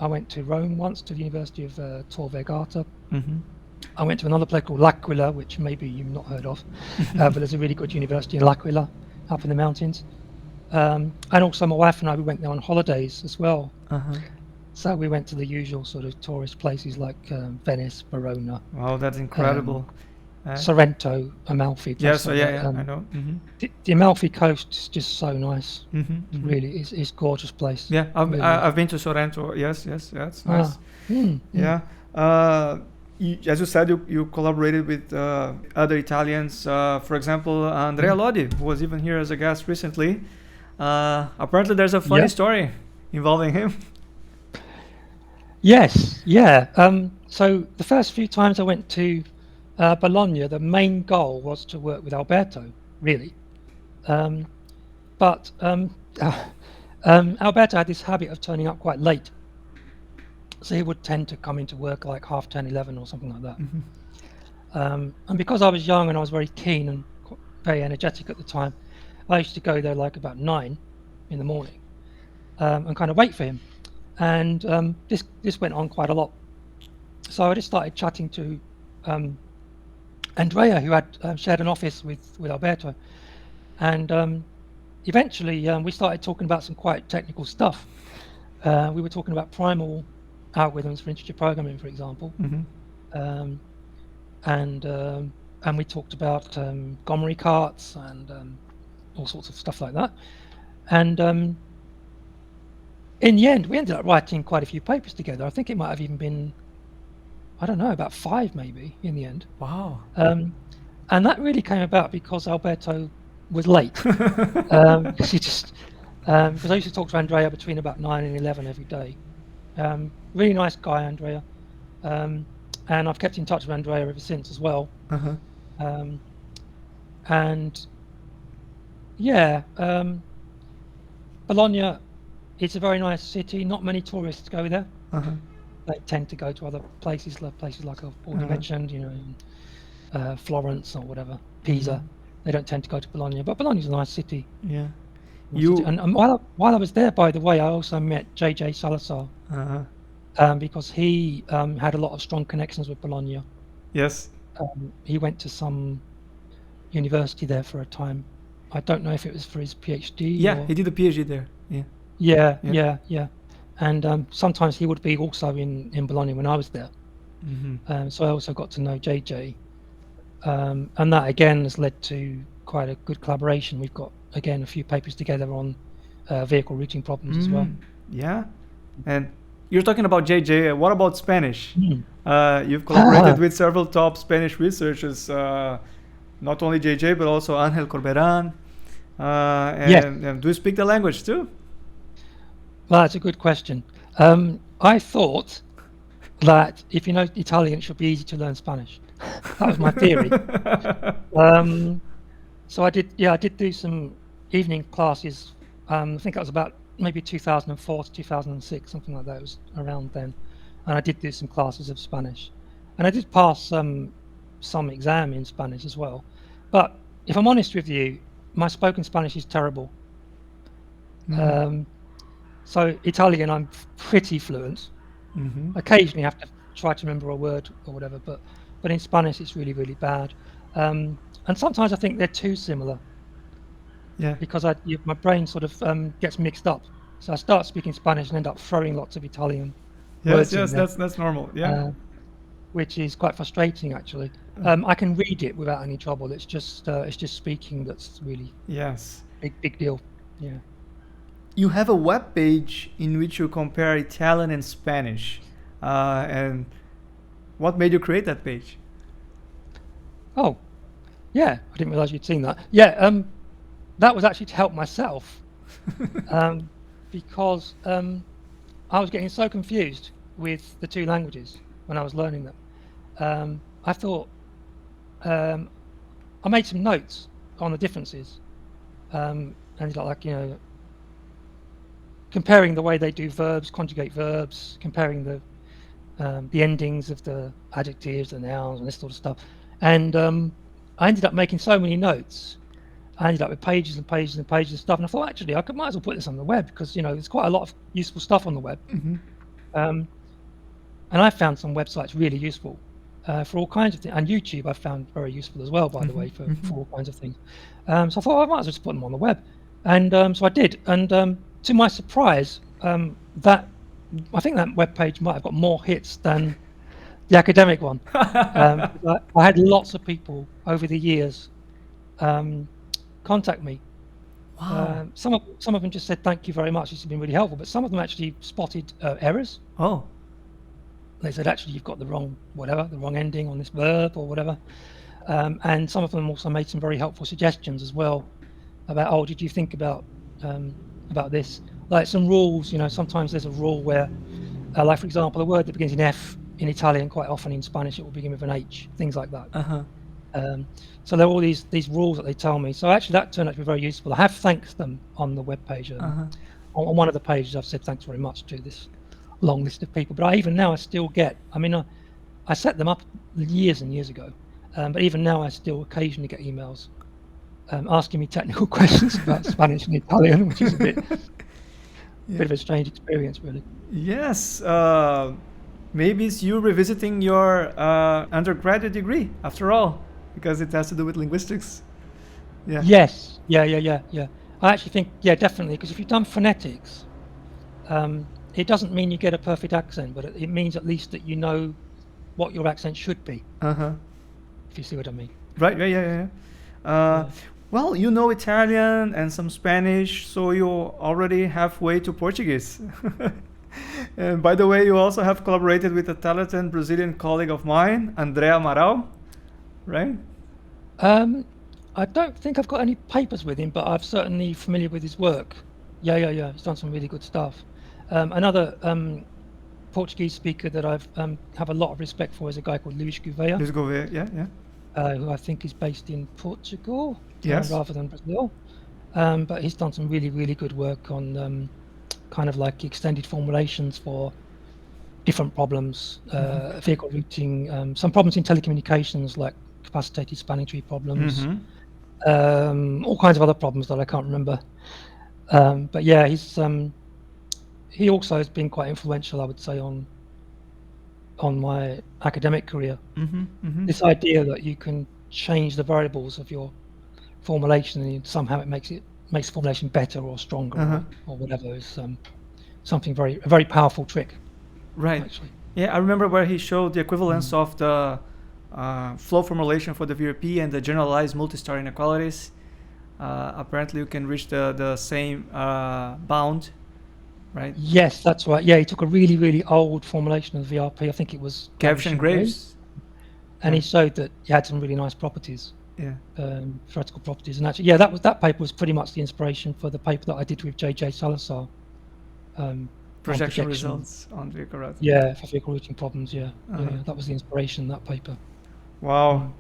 I went to Rome once to the University of Tor Vergata. I went to another place called L'Aquila, which maybe you've not heard of, but there's a really good university in L'Aquila, up in the mountains. And also my wife and I, we went there on holidays as well. So we went to the usual sort of tourist places like Venice, Verona. Wow, that's incredible. Sorrento, Amalfi. Yes, I know. The Amalfi Coast is just so nice. Really, it's a gorgeous place. Yeah, I've been to Sorrento. Yes, it's nice. Yeah. as you said, you collaborated with other Italians. For example, Andrea Lodi, who was even here as a guest recently. Apparently, there's a funny story involving him. Yes, yeah. So the first few times I went to Bologna, the main goal was to work with Alberto, really. But Alberto had this habit of turning up quite late. So he would tend to come into work like 10:30, 11 or something like that. And because I was young and I was very keen and very energetic at the time, I used to go there like about 9 in the morning and kind of wait for him. And this went on quite a lot. So I just started chatting to Andrea, who had shared an office with Alberto. And eventually we started talking about some quite technical stuff. We were talking about primal algorithms for integer programming, for example. And we talked about Gomery carts and all sorts of stuff like that. And in the end, we ended up writing quite a few papers together. I think it might have even been, I don't know, about 5 maybe in the end. Wow. And that really came about because Alberto was late. Because I used to talk to Andrea between about 9 and 11 every day. Really nice guy, Andrea. And I've kept in touch with Andrea ever since as well. And yeah, Bologna, it's a very nice city. Not many tourists go there. They tend to go to other places like I've already mentioned, Florence or whatever, Pisa. They don't tend to go to Bologna, but Bologna's a nice city. Yeah. And while I was there, by the way, I also met J.J. Salazar because he had a lot of strong connections with Bologna. Yes. He went to some university there for a time. I don't know if it was for his PhD. Yeah, he did a PhD there. Yeah. Yeah. And sometimes he would be also in Bologna when I was there. So I also got to know JJ. And that again has led to quite a good collaboration. We've got, again, a few papers together on vehicle routing problems as well. Yeah. And you're talking about JJ. What about Spanish? You've collaborated with several top Spanish researchers, not only JJ, but also Ángel Corberán. And do you speak the language too? Well, that's a good question. I thought that if you know Italian, it should be easy to learn Spanish. That was my theory. So I did do some evening classes. I think that was about maybe 2004 to 2006, something like that. It was around then. And I did do some classes of Spanish. And I did pass some exam in Spanish as well. But if I'm honest with you, my spoken Spanish is terrible. So Italian, I'm pretty fluent. Occasionally I have to try to remember a word or whatever, but in Spanish it's really, really bad. And sometimes I think they're too similar. Yeah. Because my brain sort of gets mixed up. So I start speaking Spanish and end up throwing lots of Italian words in there. That's normal. Yeah. Which is quite frustrating, actually. I can read it without any trouble. It's just speaking that's really big deal. Yeah. You have a web page in which you compare Italian and Spanish. And what made you create that page? Oh, yeah. I didn't realize you'd seen that. Yeah. That was actually to help myself because I was getting so confused with the two languages when I was learning them. I thought I made some notes on the differences and comparing the way they do verbs, conjugate verbs, comparing the endings of the adjectives, the nouns, and this sort of stuff. And I ended up making so many notes. I ended up with pages and pages and pages of stuff. And I thought, actually, I might as well put this on the web because, there's quite a lot of useful stuff on the web. And I found some websites really useful for all kinds of things. And YouTube I found very useful as well, by the way, for all kinds of things. So I thought I might as well just put them on the web. And so I did. And to my surprise, I think that web page might have got more hits than the academic one. I had lots of people over the years contact me. Wow. Some of them just said thank you very much. This has been really helpful. But some of them actually spotted errors. Oh. they said, actually, you've got the wrong ending on this verb or whatever. And some of them also made some very helpful suggestions as well about, oh, did you think about this? Like some rules, sometimes there's a rule where, like for example, a word that begins in F in Italian, quite often in Spanish it will begin with an H, things like that. So there are all these rules that they tell me. So actually that turned out to be very useful. I have thanked them on the webpage. On one of the pages I've said thanks very much to this long list of people. But I still get, I set them up years and years ago. But even now I still occasionally get emails asking me technical questions about Spanish and Italian, which is a bit of a strange experience, really. Yes. Maybe it's you revisiting your undergraduate degree, after all, because it has to do with linguistics. Yeah. Yes. Yeah. I actually think, definitely, because if you've done phonetics, it doesn't mean you get a perfect accent, but it means at least that you know what your accent should be. If you see what I mean. Right. Yeah. Well, you know Italian and some Spanish, so you're already halfway to Portuguese. And by the way, you also have collaborated with a talented Brazilian colleague of mine, Andrea Amaral, right? I don't think I've got any papers with him, but I'm certainly familiar with his work. Yeah. He's done some really good stuff. Another Portuguese speaker that I've have a lot of respect for is a guy called Luis Gouveia. Luis Gouveia, yeah. Who I think is based in Portugal, yes, rather than Brazil. But he's done some really, really good work on kind of like extended formulations for different problems, vehicle routing, some problems in telecommunications like capacitated spanning tree problems, all kinds of other problems that I can't remember. But yeah, he also has been quite influential, I would say, on my academic career. This idea that you can change the variables of your formulation and somehow it makes the formulation better or stronger or whatever is something a very powerful trick. Right. Actually. Yeah, I remember where he showed the equivalence of the flow formulation for the VRP and the generalized multi-star inequalities. Apparently, you can reach the same bound, right? Yes, that's right. Yeah, he took a really, really old formulation of the VRP. I think it was Cavendish and Graves. And he showed that he had some really nice properties. Yeah. Theoretical properties. And actually, that paper was pretty much the inspiration for the paper that I did with J.J. Salazar. Projection results on vehicle routing. Yeah, for vehicle routing problems, yeah. That was the inspiration, that paper. Wow.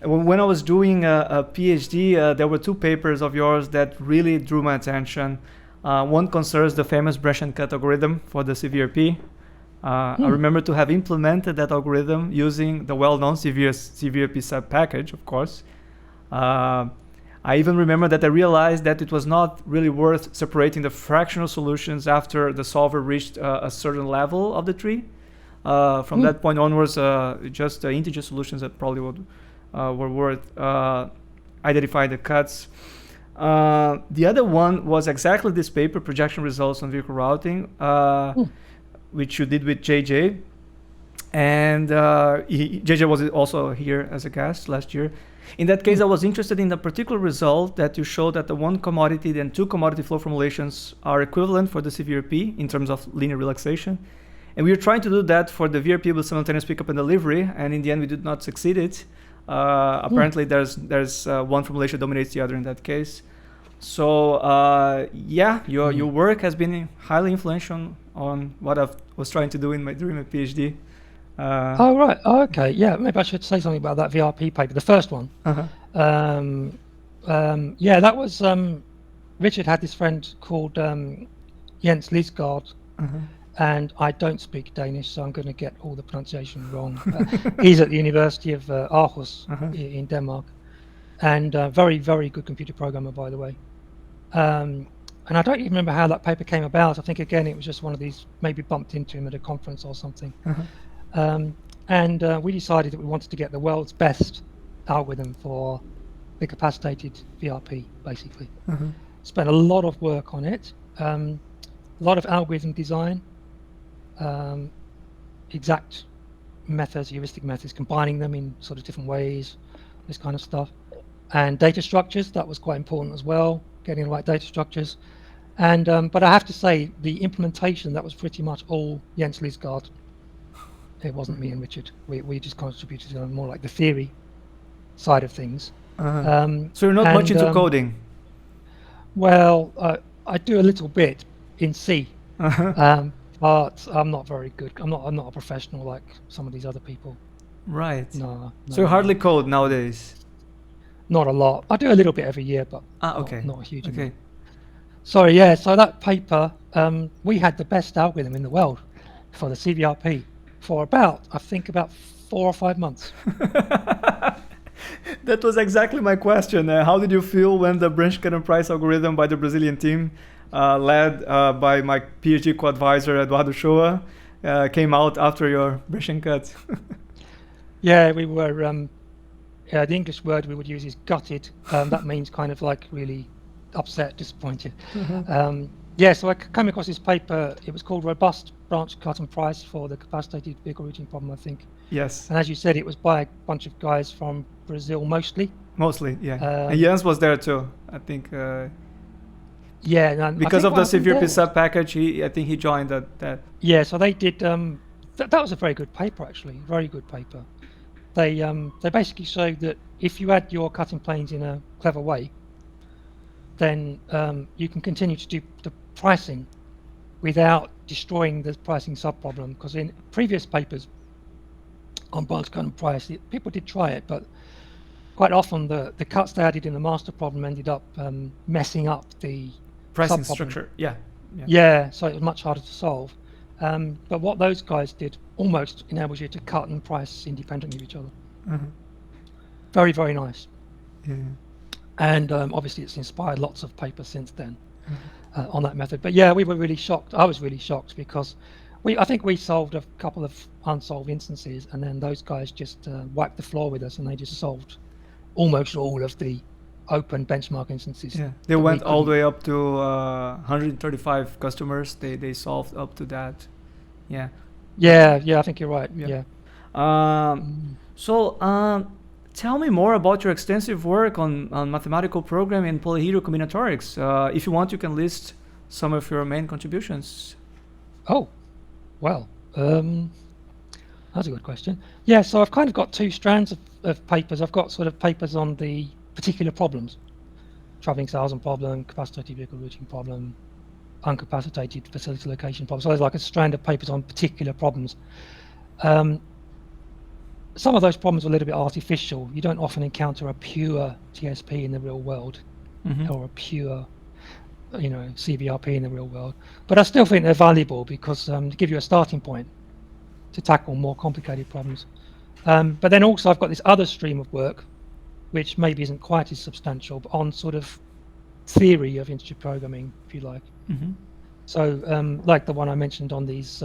When I was doing a PhD, there were two papers of yours that really drew my attention. One concerns the famous brush and cut algorithm for the CVRP. I remember to have implemented that algorithm using the well-known CVRP sub-package, of course. I even remember that I realized that it was not really worth separating the fractional solutions after the solver reached a certain level of the tree. From that point onwards, just integer solutions that probably were worth identifying the cuts. The other one was exactly this paper, projection results on vehicle routing, which you did with JJ. And JJ was also here as a guest last year. In that case, I was interested in the particular result that you showed that the one commodity and two commodity flow formulations are equivalent for the CVRP in terms of linear relaxation. And we were trying to do that for the VRP with simultaneous pickup and delivery, and in the end we did not succeed it. Apparently there's one formulation dominates the other in that case. So your work has been highly influential on what I was trying to do during my PhD. Oh, right. Oh, okay. Yeah, maybe I should say something about that VRP paper, the first one. Yeah, that was Richard had this friend called Jens Lisgaard, and I don't speak Danish, so I'm going to get all the pronunciation wrong. He's at the University of Aarhus in Denmark, and very, very good computer programmer, by the way. And I don't even remember how that paper came about. I think, again, it was just one of these, maybe bumped into him at a conference or something. And we decided that we wanted to get the world's best algorithm for the capacitated VRP, basically. Spent a lot of work on it, a lot of algorithm design, exact methods, heuristic methods, combining them in sort of different ways, this kind of stuff. And data structures, that was quite important as well, getting the right data structures. And but I have to say, the implementation, that was pretty much all Jens Lisgaard. It wasn't me and Richard. We just contributed on more like the theory side of things. So you're not much into coding? Well, I do a little bit in C, but I'm not very good. I'm not a professional like some of these other people. Right. No. So you hardly code nowadays? Not a lot. I do a little bit every year, but okay. not a huge okay. amount. Sorry, yeah. So that paper, we had the best algorithm in the world for the CVRP for about 4 or 5 months. That was exactly my question. How did you feel when the branch cut and price algorithm by the Brazilian team, led by my PhD co-advisor Eduardo Shoa, came out after your branch and cut? Yeah, we were. The English word we would use is gutted. That means kind of like really upset, disappointed. Yeah, so I came across this paper. It was called Robust Branch Cut and Price for the Capacitated Vehicle Routing Problem, I think. Yes. And as you said, it was by a bunch of guys from Brazil mostly. Mostly, yeah. And Jens was there too, I think. Yeah. Because of the CVRP sub package, I think he joined that. Yeah, so they did. That was a very good paper, actually. Very good paper. They basically showed that if you add your cutting planes in a clever way, then you can continue to do the pricing without destroying the pricing sub-problem. Because in previous papers on branch cut and price, people did try it, but quite often the cuts they added in the master problem ended up messing up the pricing structure. Yeah, so it was much harder to solve. But what those guys did almost enables you to cut and price independently of each other. Very, very nice. Yeah. And obviously it's inspired lots of papers since then on that method. But yeah, we were really shocked. I was really shocked because I think we solved a couple of unsolved instances, and then those guys just wiped the floor with us, and they just solved almost all of the open benchmark instances. Yeah, they went all the way up to 135 customers. They solved up to that. Yeah. Yeah, I think you're right. Yeah. So tell me more about your extensive work on mathematical programming and polyhedral combinatorics. If you want, you can list some of your main contributions. Oh, well, that's a good question. Yeah, so I've kind of got two strands of papers. I've got sort of papers on the particular problems: traveling salesman problem, capacitated vehicle routing problem, uncapacitated facility location problem. So there's like a strand of papers on particular problems. Some of those problems are a little bit artificial. You don't often encounter a pure TSP in the real world, or a pure, CVRP in the real world. But I still think they're valuable because to give you a starting point to tackle more complicated problems. But then also I've got this other stream of work, which maybe isn't quite as substantial, but on sort of theory of integer programming, if you like. So like the one I mentioned on these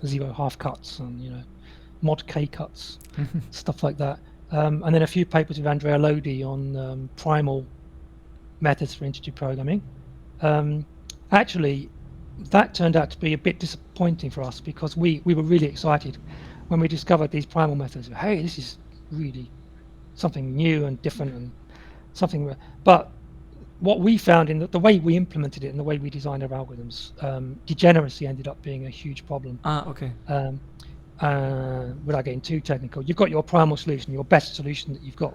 0 half cuts and mod k cuts, stuff like that. And then a few papers with Andrea Lodi on primal methods for integer programming. Actually, that turned out to be a bit disappointing for us because we were really excited when we discovered these primal methods. Hey, this is really something new and different and something. But what we found in the way we implemented it and the way we designed our algorithms, degeneracy ended up being a huge problem. Okay. Without getting too technical, you've got your primal solution, your best solution that you've got,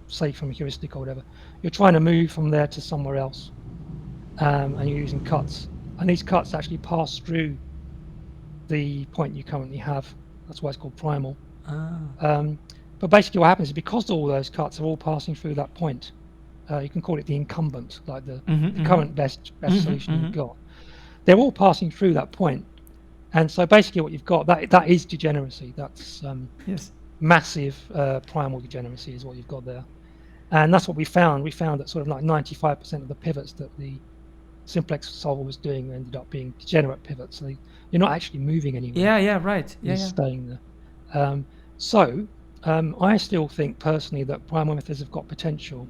say from a heuristic or whatever. You're trying to move from there to somewhere else, and you're using cuts. And these cuts actually pass through the point you currently have. That's why it's called primal. But basically what happens is because all those cuts are all passing through that point, you can call it the incumbent, like the current best solution you've got. They're all passing through that point. And so basically what you've got, that is degeneracy. That's massive primal degeneracy is what you've got there. And that's what we found. We found that sort of like 95% of the pivots that the simplex solver was doing ended up being degenerate pivots. So you're not actually moving anywhere. Yeah, right. You're staying there. So I still think personally that primal methods have got potential.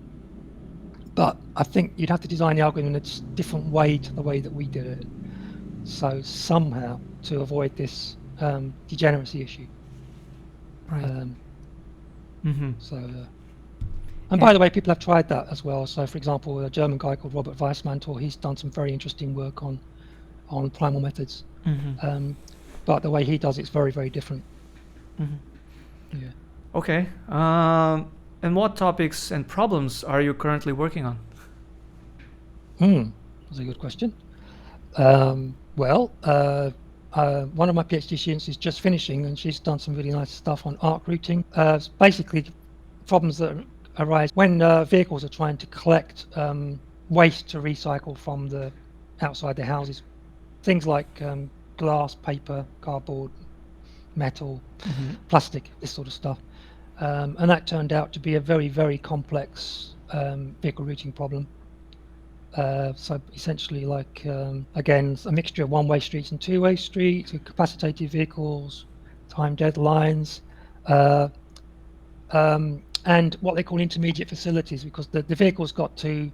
But I think you'd have to design the algorithm in a different way to the way that we did it. So somehow to avoid this degeneracy issue. Right. And by the way, people have tried that as well. So, for example, a German guy called Robert Weissmantel, he's done some very interesting work on primal methods. But the way he does it's very, very different. Yeah. Okay. And what topics and problems are you currently working on? That's a good question. Well, one of my PhD students is just finishing, and she's done some really nice stuff on arc routing. Basically, problems that arise when vehicles are trying to collect waste to recycle from the outside their houses. Things like glass, paper, cardboard, metal, plastic, this sort of stuff. And that turned out to be a very, very complex vehicle routing problem. So essentially, like again, a mixture of one-way streets and two-way streets, capacitated vehicles, time deadlines, and what they call intermediate facilities, because the vehicle's got to,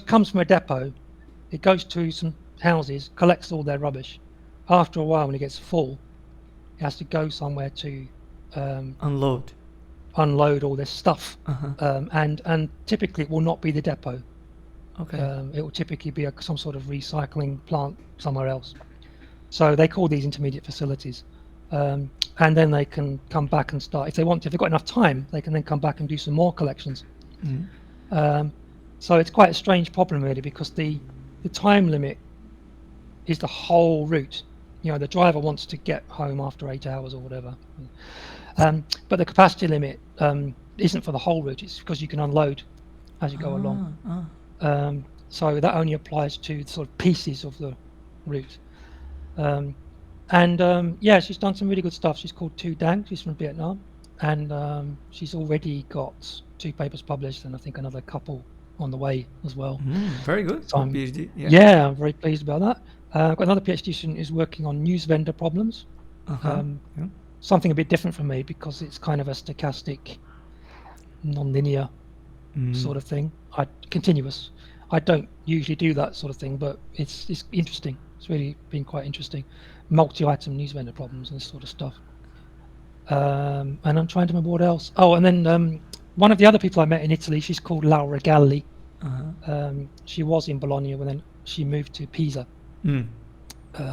comes from a depot, it goes to some houses, collects all their rubbish. After a while, when it gets full, it has to go somewhere to unload all this stuff, and typically it will not be the depot. Okay. It will typically be some sort of recycling plant somewhere else. So they call these intermediate facilities, and then they can come back and start, if they've got enough time, they can then come back and do some more collections. So it's quite a strange problem really, because the time limit is the whole route. You know, the driver wants to get home after 8 hours or whatever, but the capacity limit isn't for the whole route. It's because you can unload as you go along. So that only applies to sort of pieces of the route. Yeah, she's done some really good stuff. She's called Tu Dang. She's from Vietnam, and she's already got 2 papers published, and I think another couple on the way as well. Very good. So PhD. Yeah, I'm very pleased about that. I've got another PhD student who's working on news vendor problems. Something a bit different from me, because it's kind of a stochastic, non-linear sort of thing. Continuous. I don't usually do that sort of thing, but it's interesting. It's really been quite interesting. Multi-item news vendor problems and this sort of stuff. And I'm trying to remember what else. Oh, and then one of the other people I met in Italy, she's called Laura Galli. She was in Bologna, and then she moved to Pisa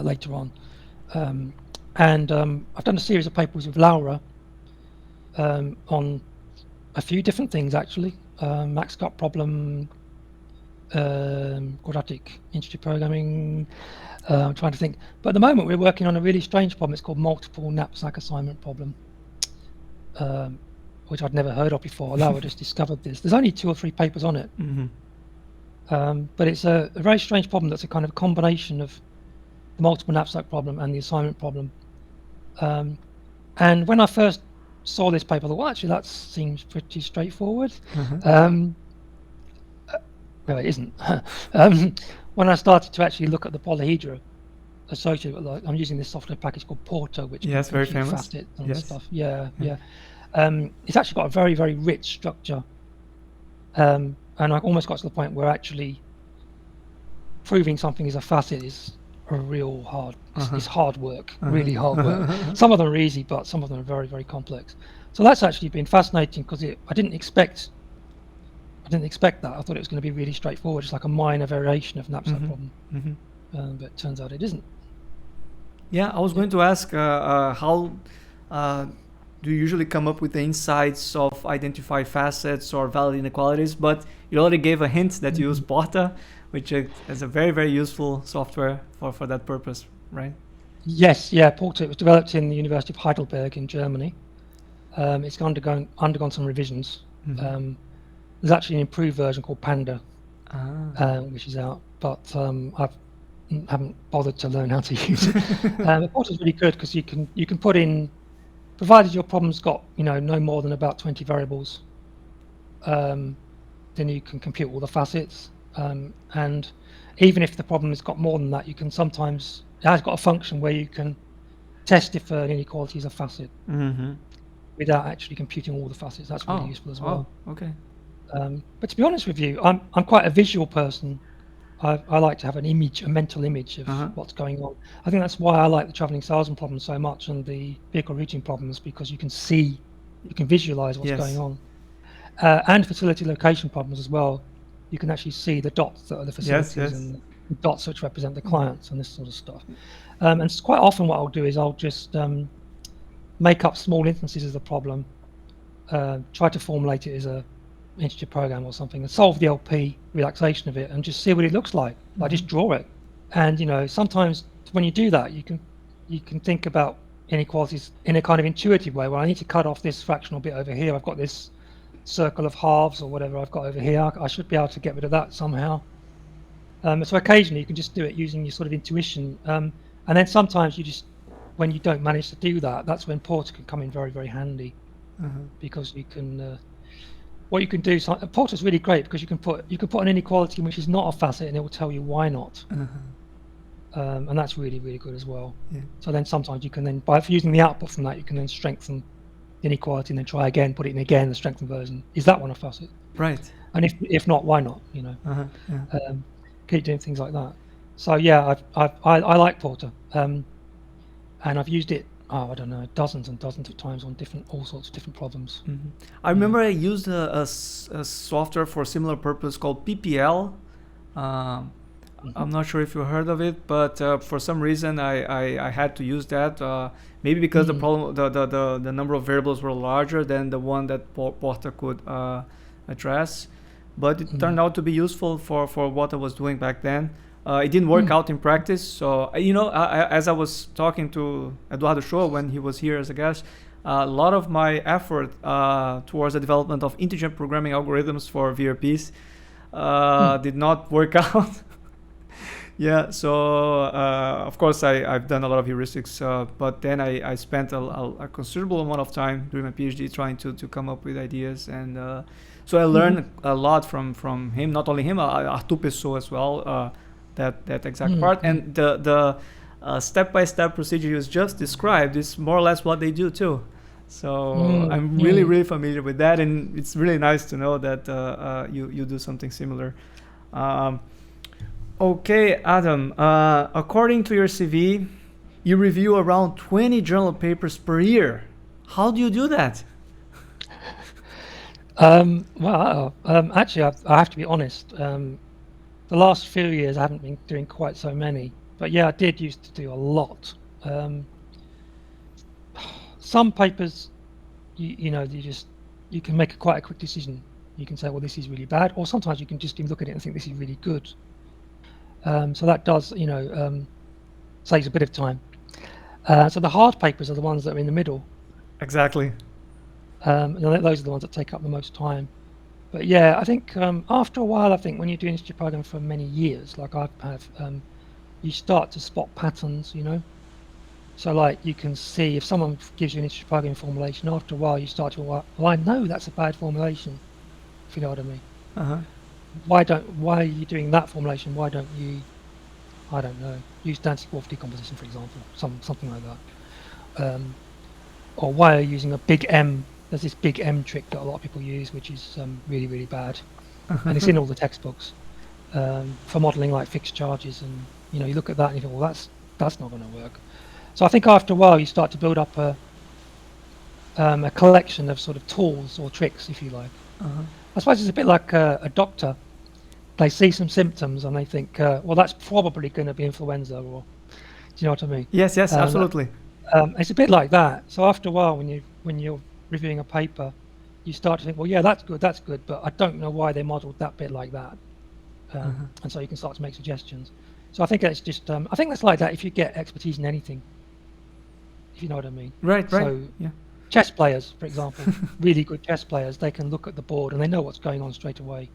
later on. And I've done a series of papers with Laura on a few different things actually. Max cut problem, quadratic integer programming. I'm trying to think, but at the moment we're working on a really strange problem. It's called multiple knapsack assignment problem, which I'd never heard of before. Laura just discovered this. There's only 2 or 3 papers on it, but it's a very strange problem that's a kind of combination of the multiple knapsack problem and the assignment problem. And when I first saw this paper, I thought, well, actually that seems pretty straightforward. No, it isn't. When I started to actually look at the polyhedra associated with, like, I'm using this software package called Porto, which is very famous. Facets and stuff. It's actually got a very, very rich structure, and I almost got to the point where actually proving something is a facet is a real hard. It's hard work, really hard work. Some of them are easy, but some of them are very, very complex. So that's actually been fascinating, because I didn't expect that. I thought it was going to be really straightforward, just like a minor variation of knapsack problem. But it turns out it isn't. Yeah, I was going to ask how do you usually come up with the insights of identify facets or valid inequalities, but you already gave a hint that you use Porta, which is a very, very useful software for that purpose, right? Yes, yeah, Porta. It was developed in the University of Heidelberg in Germany. It's undergone some revisions. There's actually an improved version called Panda, which is out, but I haven't bothered to learn how to use it. The Porta is really good, because you can put in, provided your problem's got no more than about 20 variables, then you can compute all the facets. And even if the problem has got more than that, you can sometimes, it has got a function where you can test if an inequality is a facet without actually computing all the facets. That's really useful as well. Okay. But to be honest with you, I'm quite a visual person. I like to have a mental image of what's going on. I think that's why I like the travelling salesman problem so much, and the vehicle routing problems, because you can visualize what's going on. and facility location problems as well. You can actually see the dots that are the facilities yes. and the dots which represent the clients and this sort of stuff. And it's quite often what I'll do is I'll just make up small instances of the problem, try to formulate it as a integer program or something, and solve the LP relaxation of it, and just see what it looks like. Like just draw it. And sometimes when you do that, you can think about inequalities in a kind of intuitive way. Well, I need to cut off this fractional bit over here. I've got this circle of halves or whatever I've got over here. I should be able to get rid of that somehow. So occasionally you can just do it using your sort of intuition. And then sometimes when you don't manage to do that, that's when Porter can come in very, very handy. Because you can, what you can do, Porter's really great because you can put an inequality which is not a facet and it will tell you why not. And that's really, really good as well. Yeah. So then sometimes you can then, by using the output from that, you can then strengthen the inequality and then try again, put it in again, the strengthened version. Is that one a facet? Right. And if not, why not? Keep doing things like that. So yeah, I like Porter, and I've used it. I don't know, dozens and dozens of times on all sorts of different problems. I remember I used a software for a similar purpose called PPL. I'm not sure if you heard of it, but for some reason I had to use that. Maybe because the problem, the number of variables were larger than the one that Porter could address. But it turned out to be useful for what I was doing back then. It didn't work out in practice. So, as I was talking to Eduardo Shoa when he was here as a guest, a lot of my effort towards the development of integer programming algorithms for VRPs did not work out. Yeah, so of course I've done a lot of heuristics, but then I spent a considerable amount of time during my PhD trying to come up with ideas, and so I learned a lot from him. Not only him, Arthur Pessoa as well. That exact part, and the step-by-step procedure you just described is more or less what they do too. So I'm really familiar with that, and it's really nice to know that you do something similar. Okay, Adam, according to your CV, you review around 20 journal papers per year. How do you do that? Actually, I have to be honest. The last few years, I haven't been doing quite so many. But yeah, I did used to do a lot. Some papers, you can make quite a quick decision. You can say, well, this is really bad. Or sometimes you can just look at it and think this is really good. So that does, saves a bit of time. So the hard papers are the ones that are in the middle. Exactly. And those are the ones that take up the most time. But yeah, I think after a while, I think when you're doing integer programming for many years, like I have, you start to spot patterns, So like you can see if someone gives you an integer programming formulation, after a while you start to, well, I know that's a bad formulation, if you know what I mean. Why are you doing that formulation? Why don't you, I don't know, use Dancy-Wolf decomposition, for example, something like that. Or why are you using a big M? There's this big M trick that a lot of people use, which is really, really bad. And it's in all the textbooks for modeling like fixed charges. And, you look at that and you think, well, that's not going to work. So I think after a while, you start to build up a collection of sort of tools or tricks, if you like. I suppose it's a bit like a doctor. They see some symptoms and they think, well, that's probably going to be influenza, or do you know what I mean? Yes, absolutely. It's a bit like that. So after a while, when you're reviewing a paper, you start to think, well, yeah, that's good, but I don't know why they modelled that bit like that. And so you can start to make suggestions. So I think it's just, I think that's like that if you get expertise in anything, if you know what I mean. Right. So Yeah. Chess players, for example, really good chess players, they can look at the board and they know what's going on straight away.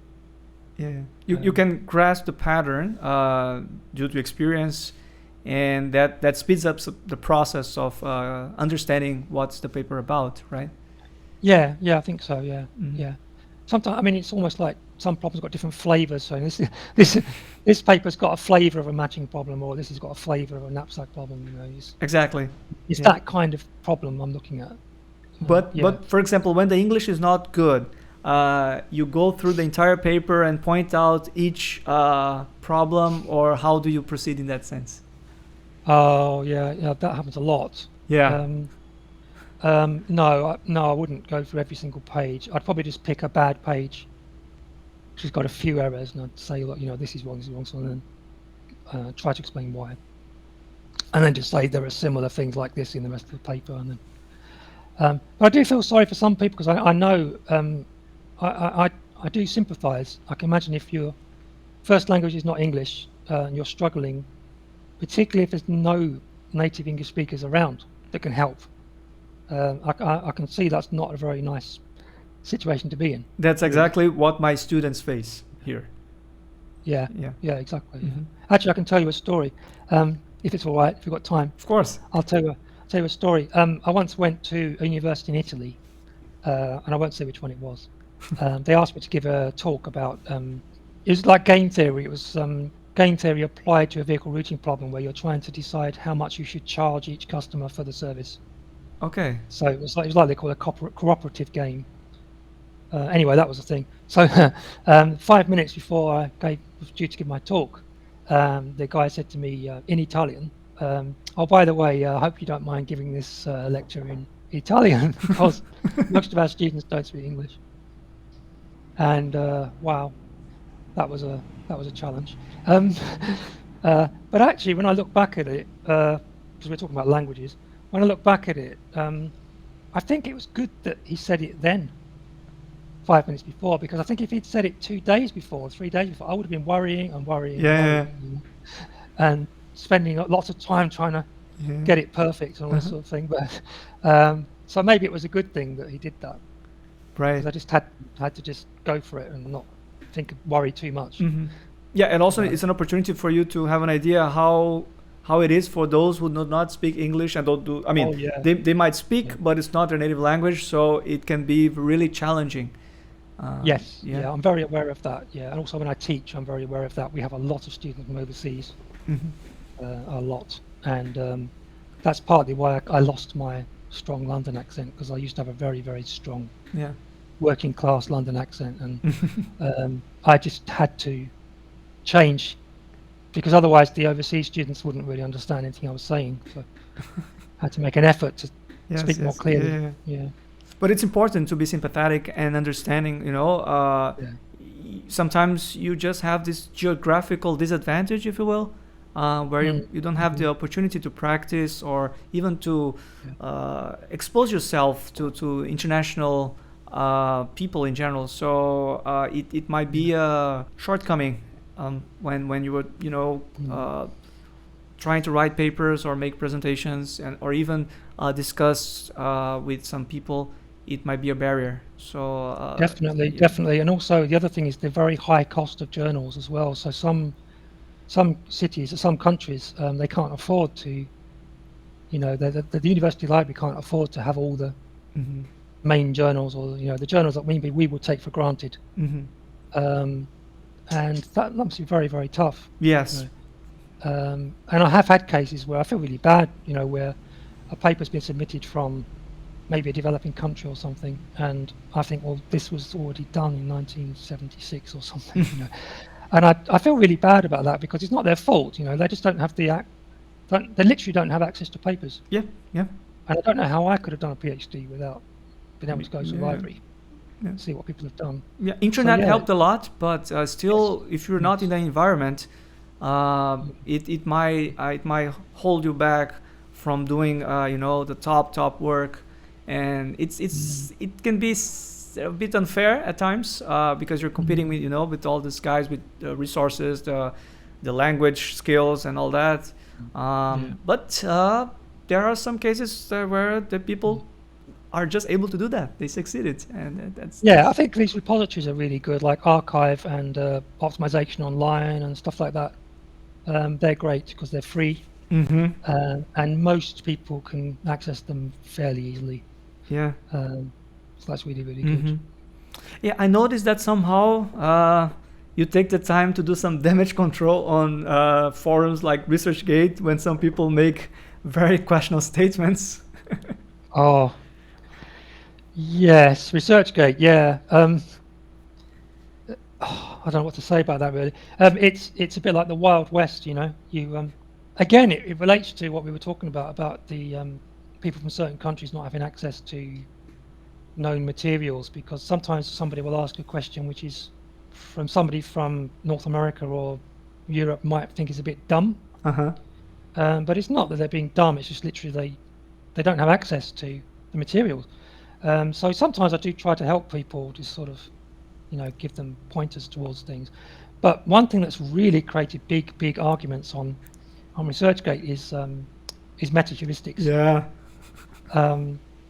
Yeah. You can grasp the pattern due to experience, and that speeds up the process of understanding what's the paper about, right? Yeah, I think so. Yeah. Sometimes, I mean, it's almost like some problems got different flavors. So this paper's got a flavor of a matching problem, or this has got a flavor of a knapsack problem. Exactly. It's that kind of problem I'm looking at. But for example, when the English is not good, you go through the entire paper and point out each problem, or how do you proceed in that sense? Oh yeah, that happens a lot. Yeah. No, I wouldn't go through every single page. I'd probably just pick a bad page which has got a few errors, and I'd say, look, this is wrong, so then try to explain why, and then just say there are similar things like this in the rest of the paper, and then. But I do feel sorry for some people, because I know I do sympathise. I can imagine if your first language is not English and you're struggling, particularly if there's no native English speakers around that can help. I can see that's not a very nice situation to be in. That's exactly what my students face here. Yeah, exactly. Mm-hmm. Actually, I can tell you a story, if it's all right, if you've got time. Of course. I'll tell you a story. I once went to a university in Italy, and I won't say which one it was. They asked me to give a talk about, it was like game theory. It was game theory applied to a vehicle routing problem, where you're trying to decide how much you should charge each customer for the service. Okay. So it was like they call it a cooperative game. Anyway, that was the thing. So 5 minutes before I was due to give my talk, the guy said to me in Italian, oh, by the way, I hope you don't mind giving this lecture in Italian, because most of our students don't speak English. And wow, that was a challenge. But actually, when I look back at it, because we're talking about languages, when I look back at it, I think it was good that he said it then, 5 minutes before, because I think if he'd said it 2 days before, 3 days before, I would have been worrying, and spending lots of time trying to get it perfect and all this sort of thing. But so maybe it was a good thing that he did that. Right. Because I just had to just go for it and not worry too much. Mm-hmm. Yeah, and also it's an opportunity for you to have an idea how it is for those who do not speak English and don't do. I mean, they might speak, but it's not their native language, so it can be really challenging. Yes, I'm very aware of that. Yeah, and also when I teach, I'm very aware of that. We have a lot of students from overseas, a lot, and that's partly why I lost my strong London accent, because I used to have a very, very strong working class London accent, and I just had to change, because otherwise the overseas students wouldn't really understand anything I was saying. So I had to make an effort to speak more clearly. Yeah. But it's important to be sympathetic and understanding, sometimes you just have this geographical disadvantage, if you will, where you don't have the opportunity to practice or even to expose yourself to international people in general. So it might be a shortcoming when you were, trying to write papers or make presentations or even discuss with some people. It might be a barrier. So definitely, and also the other thing is the very high cost of journals as well. So some cities, some countries, they can't afford to, the university library can't afford to have all the main journals, or the journals that we would take for granted, and that must be very, very tough. Yes. And I have had cases where I feel really bad, where a paper's been submitted from maybe a developing country or something, and I think, well, this was already done in 1976 or something, and I feel really bad about that, because it's not their fault, they just don't have they literally don't have access to papers. Yeah. And I don't know how I could have done a PhD without being able to go to the library and see what people have done. Yeah, internet helped a lot, but still, if you're not in the environment, it might hold you back from doing the top work. And it can be a bit unfair at times, because you're competing with all these guys with the resources, the language skills and all that. But there are some cases where the people are just able to do that. They succeeded, and that's I think these repositories are really good, like Archive and Optimization Online and stuff like that. They're great because they're free, and most people can access them fairly easily. Yeah. So that's really, really good. Yeah, I noticed that somehow you take the time to do some damage control on forums like ResearchGate when some people make very questionable statements. Oh, yes, ResearchGate. Yeah. I don't know what to say about that, really. It's a bit like the Wild West, You again, it relates to what we were talking about the people from certain countries not having access to known materials, because sometimes somebody will ask a question which is from somebody from North America or Europe might think is a bit dumb, Uh-huh. but it's not that they're being dumb. It's just literally they don't have access to the materials. So sometimes I do try to help people to sort of, give them pointers towards things. But one thing that's really created big arguments on ResearchGate is metaheuristics. Yeah.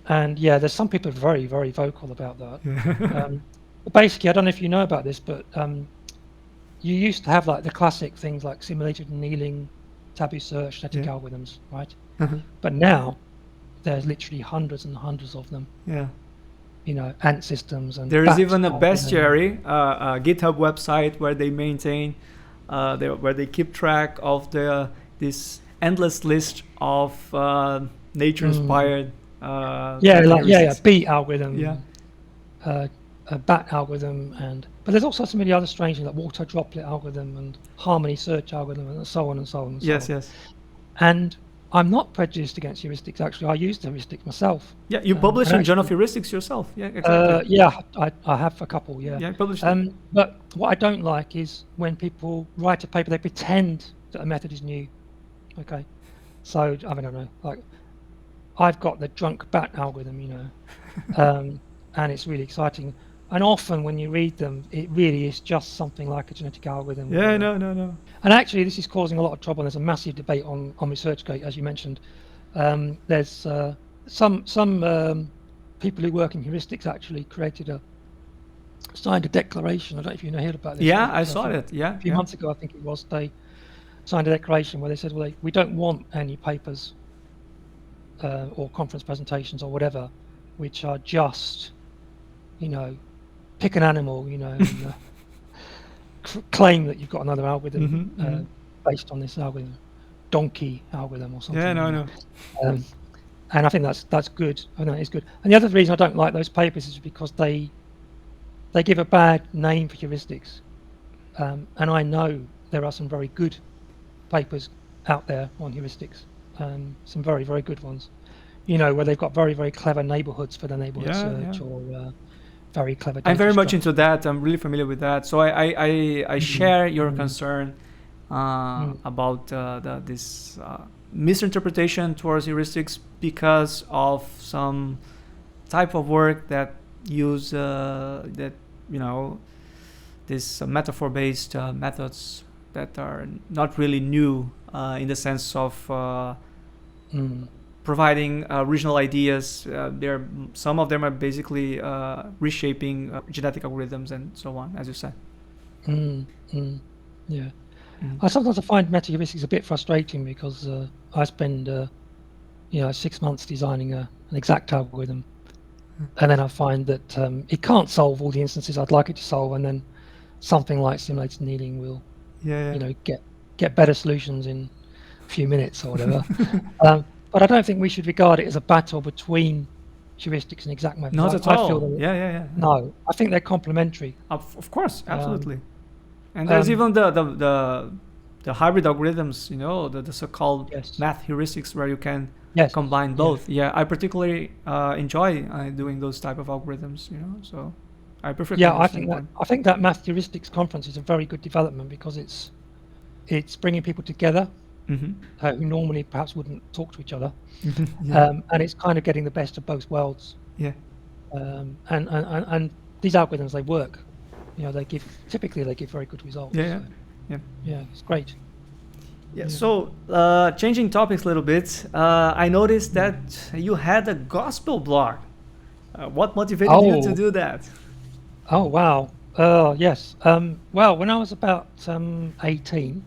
And yeah, there's some people very vocal about that. But basically, I don't know if you know about this, but you used to have like the classic things like simulated annealing, taboo search, static algorithms, right? Uh-huh. But now there's literally hundreds and hundreds of them. Yeah. Ant systems and there is even a algorithm. bestiary, a GitHub website where they maintain, where they keep track of this endless list of nature-inspired. Beat algorithm. Yeah. A bat algorithm, but there's also so many other strange things like water droplet algorithm and harmony search algorithm and so on and so on. And Yes, so on. yes. And I'm not prejudiced against heuristics. Actually, I use the heuristics myself. Yeah, you publish in Journal of Heuristics yourself. Yeah, exactly. I have a couple. Yeah. Yeah, I published. But what I don't like is when people write a paper, they pretend that a method is new. Okay, so I don't know. Like, I've got the drunk bat algorithm, and it's really exciting. And often when you read them, it really is just something like a genetic algorithm. Yeah, no. And actually, this is causing a lot of trouble. There's a massive debate on ResearchGate, as you mentioned. There's some people who work in heuristics actually signed a declaration. I don't know if you heard about this. Yeah, I saw it. Yeah, a few months ago, I think it was. They signed a declaration where they said, well, we don't want any papers or conference presentations or whatever, which are just, pick an animal, and, claim that you've got another algorithm based on this algorithm, donkey algorithm or something. Yeah, no. And I think that's good. I know it's good. And the other reason I don't like those papers is because they give a bad name for heuristics. And I know there are some very good papers out there on heuristics, some very good ones, where they've got very clever neighborhoods for the neighborhood search or very clever data I'm very much structure. into that. I'm really familiar with that. So I share your concern about this misinterpretation towards heuristics because of some type of work that use these metaphor-based methods that are not really new in the sense of providing original ideas. Some of them are basically reshaping genetic algorithms and so on, as you said. Yeah. I sometimes find metaheuristics a bit frustrating because I spend 6 months designing an exact algorithm, and then I find that it can't solve all the instances I'd like it to solve, and then something like simulated annealing will get better solutions in a few minutes or whatever. But I don't think we should regard it as a battle between heuristics and exact methods. Not at all. I feel that No, I think they're complementary. Of course, absolutely. And there's even the hybrid algorithms, the so-called math heuristics, where you can combine both. Yeah, I particularly enjoy doing those type of algorithms. So I prefer. Yeah, I think that math heuristics conference is a very good development because it's bringing people together. Who normally perhaps wouldn't talk to each other, and it's kind of getting the best of both worlds. Yeah. And these algorithms, they work. They give very good results. Yeah. It's great. Yeah. So changing topics a little bit, I noticed that you had a gospel blog. What motivated you to do that? Oh wow. Yes. Well, when I was about 18.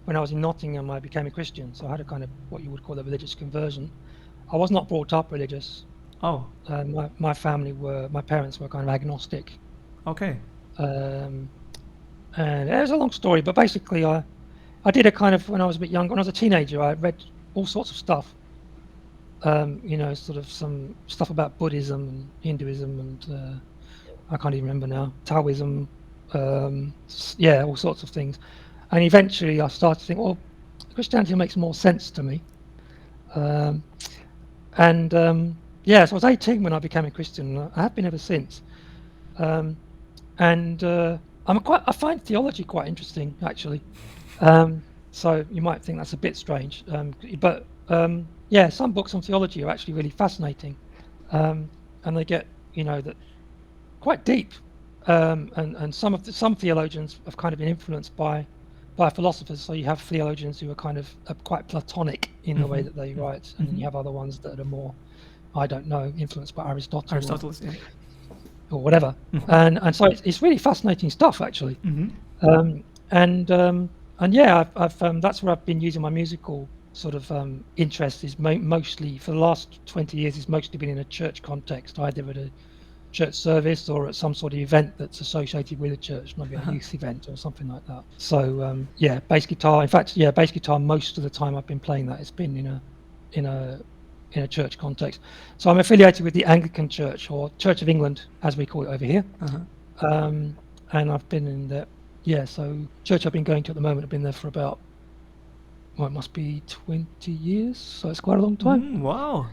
When I was in Nottingham, I became a Christian, so I had a kind of what you would call a religious conversion. I was not brought up religious. Oh. My parents were kind of agnostic. Okay. And it was a long story, but basically I did a kind of, when I was a bit younger, when I was a teenager, I read all sorts of stuff. Sort of some stuff about Buddhism and Hinduism and I can't even remember now, Taoism, all sorts of things. And eventually I started to think, well, Christianity makes more sense to me. yeah, so I was 18 when I became a Christian. And I have been ever since. Um, and I find theology quite interesting, actually. So you might think that's a bit strange, but yeah, some books on theology are actually really fascinating, and they get that quite deep, and some theologians have kind of been influenced by philosophers. So you have theologians who are kind of quite Platonic in the way that they write, and then you have other ones that are more, I don't know, influenced by Aristotle Yeah. or whatever. And so it's really fascinating stuff, actually. And yeah, I've that's where I've been using my musical sort of interest is mostly for the last 20 years. It's mostly been in a church context, either at a church service or at some sort of event that's associated with a church, maybe a youth event or something like that. So yeah, bass guitar. In fact, yeah, bass guitar. Most of the time I've been playing that, it's been in a church context. So I'm affiliated with the Anglican Church, or Church of England, as we call it over here. And I've been in there. Yeah, so church I've been going to at the moment, I've been there for about, well, it must be 20 years, so it's quite a long time. Wow.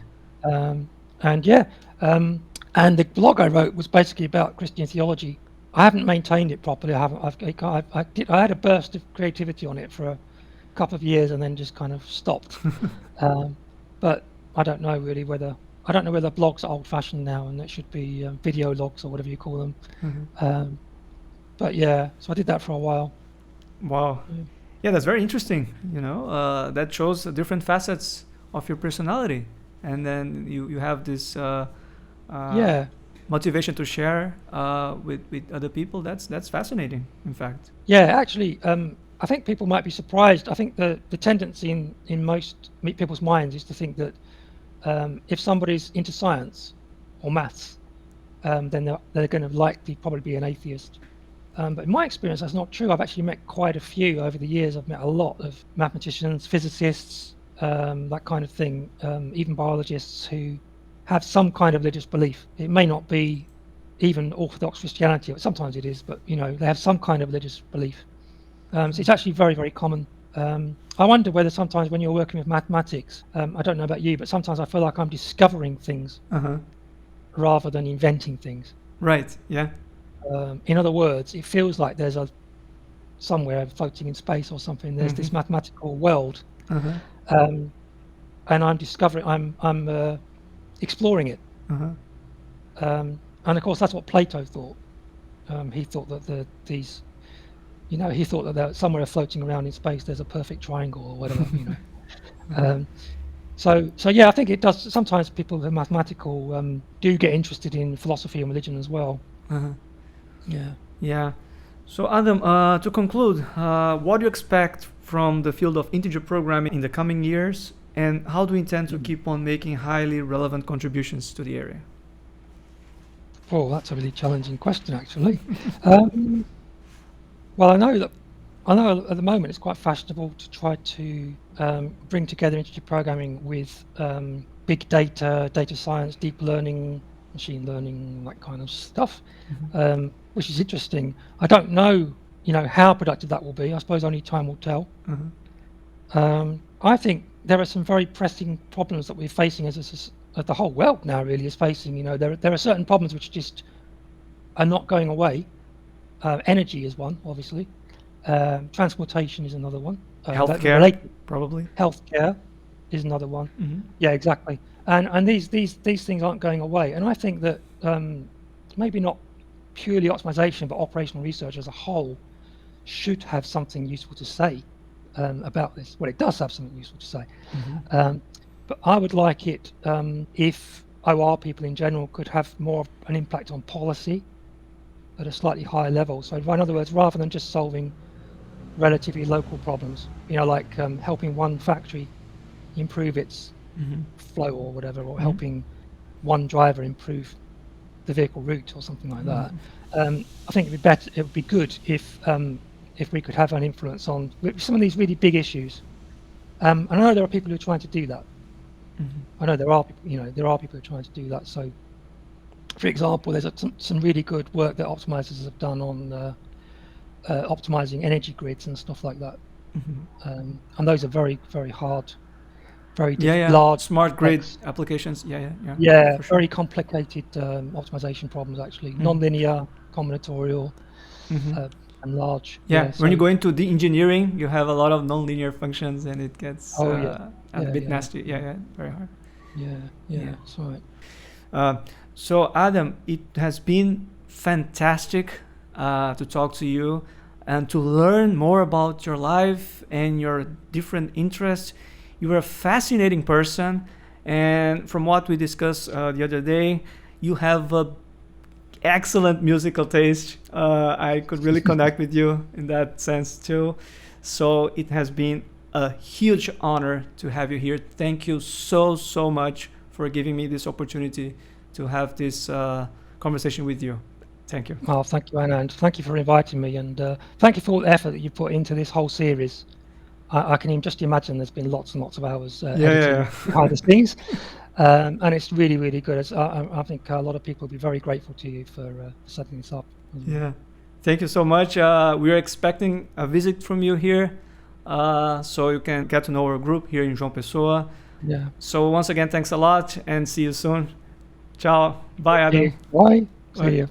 And yeah, and the blog I wrote was basically about Christian theology. I haven't maintained it properly. I had a burst of creativity on it for a couple of years and then just kind of stopped. But I don't know really whether blogs are old-fashioned now and it should be video logs or whatever you call them. But yeah, so I did that for a while. Wow. Yeah, that's very interesting. That shows different facets of your personality, and then you have this motivation to share with other people. That's fascinating, in fact. Yeah, actually, I think people might be surprised. I think the tendency in most people's minds is to think that if somebody's into science or maths, then they're going to likely probably be an atheist. But in my experience, that's not true. I've actually met quite a few over the years. I've met a lot of mathematicians, physicists, that kind of thing, even biologists who have some kind of religious belief. It may not be even Orthodox Christianity, but sometimes it is, but they have some kind of religious belief. So it's actually very, very common. I wonder whether sometimes when you're working with mathematics, I don't know about you, but sometimes I feel like I'm discovering things rather than inventing things. Right, yeah. In other words, it feels like there's somewhere floating in space or something. There's this mathematical world, and I'm discovering. I'm exploring it. And of course, that's what Plato thought. He thought that he thought that there, somewhere floating around in space, there's a perfect triangle or whatever. So yeah, I think it does. Sometimes people who are mathematical do get interested in philosophy and religion as well. Yeah. So Adam, to conclude, what do you expect from the field of integer programming in the coming years, and how do you intend to keep on making highly relevant contributions to the area? Oh, that's a really challenging question, actually. Well, I know at the moment it's quite fashionable to try to bring together integer programming with big data, data science, deep learning, machine learning, that kind of stuff, which is interesting. I don't know, how productive that will be. I suppose only time will tell. I think there are some very pressing problems that we're facing as the whole world now really is facing. There are certain problems which just are not going away. Energy is one, obviously. Transportation is another one. Healthcare, probably. Healthcare is another one. Yeah, exactly. And these things aren't going away. And I think that maybe not purely optimization, but operational research as a whole should have something useful to say about this. Well, it does have something useful to say. But I would like it if OR people in general could have more of an impact on policy at a slightly higher level. So in other words, rather than just solving relatively local problems, like helping one factory improve its flow or whatever, or helping one driver improve the vehicle route or something like that. I think it would be good if we could have an influence on some of these really big issues. And I know there are people who are trying to do that. I know there are people, there are people who are trying to do that. So, for example, there's some really good work that optimizers have done on optimizing energy grids and stuff like that. And those are very, very hard very large, smart grid complex, applications. For sure. very complicated optimization problems actually, non-linear, combinatorial, and large. When you go into the engineering, you have a lot of non-linear functions, and it gets a bit nasty. Very hard. That's right. So Adam, it has been fantastic to talk to you and to learn more about your life and your different interests. You are a fascinating person, and from what we discussed the other day, you have a excellent musical taste. I could really connect with you in that sense too. So it has been a huge honor to have you here. Thank you so much for giving me this opportunity to have this conversation with you. Thank you. Oh, thank you, Anna, and thank you for inviting me, and thank you for all the effort that you put into this whole series. I can even just imagine there's been lots and lots of hours editing behind the scenes. And it's really, really good. I think a lot of people will be very grateful to you for setting this up. Yeah, thank you so much. We're expecting a visit from you here, so you can get to know our group here in João Pessoa. Yeah. So once again, thanks a lot, and see you soon. Ciao. Bye, Adam. Bye. See you.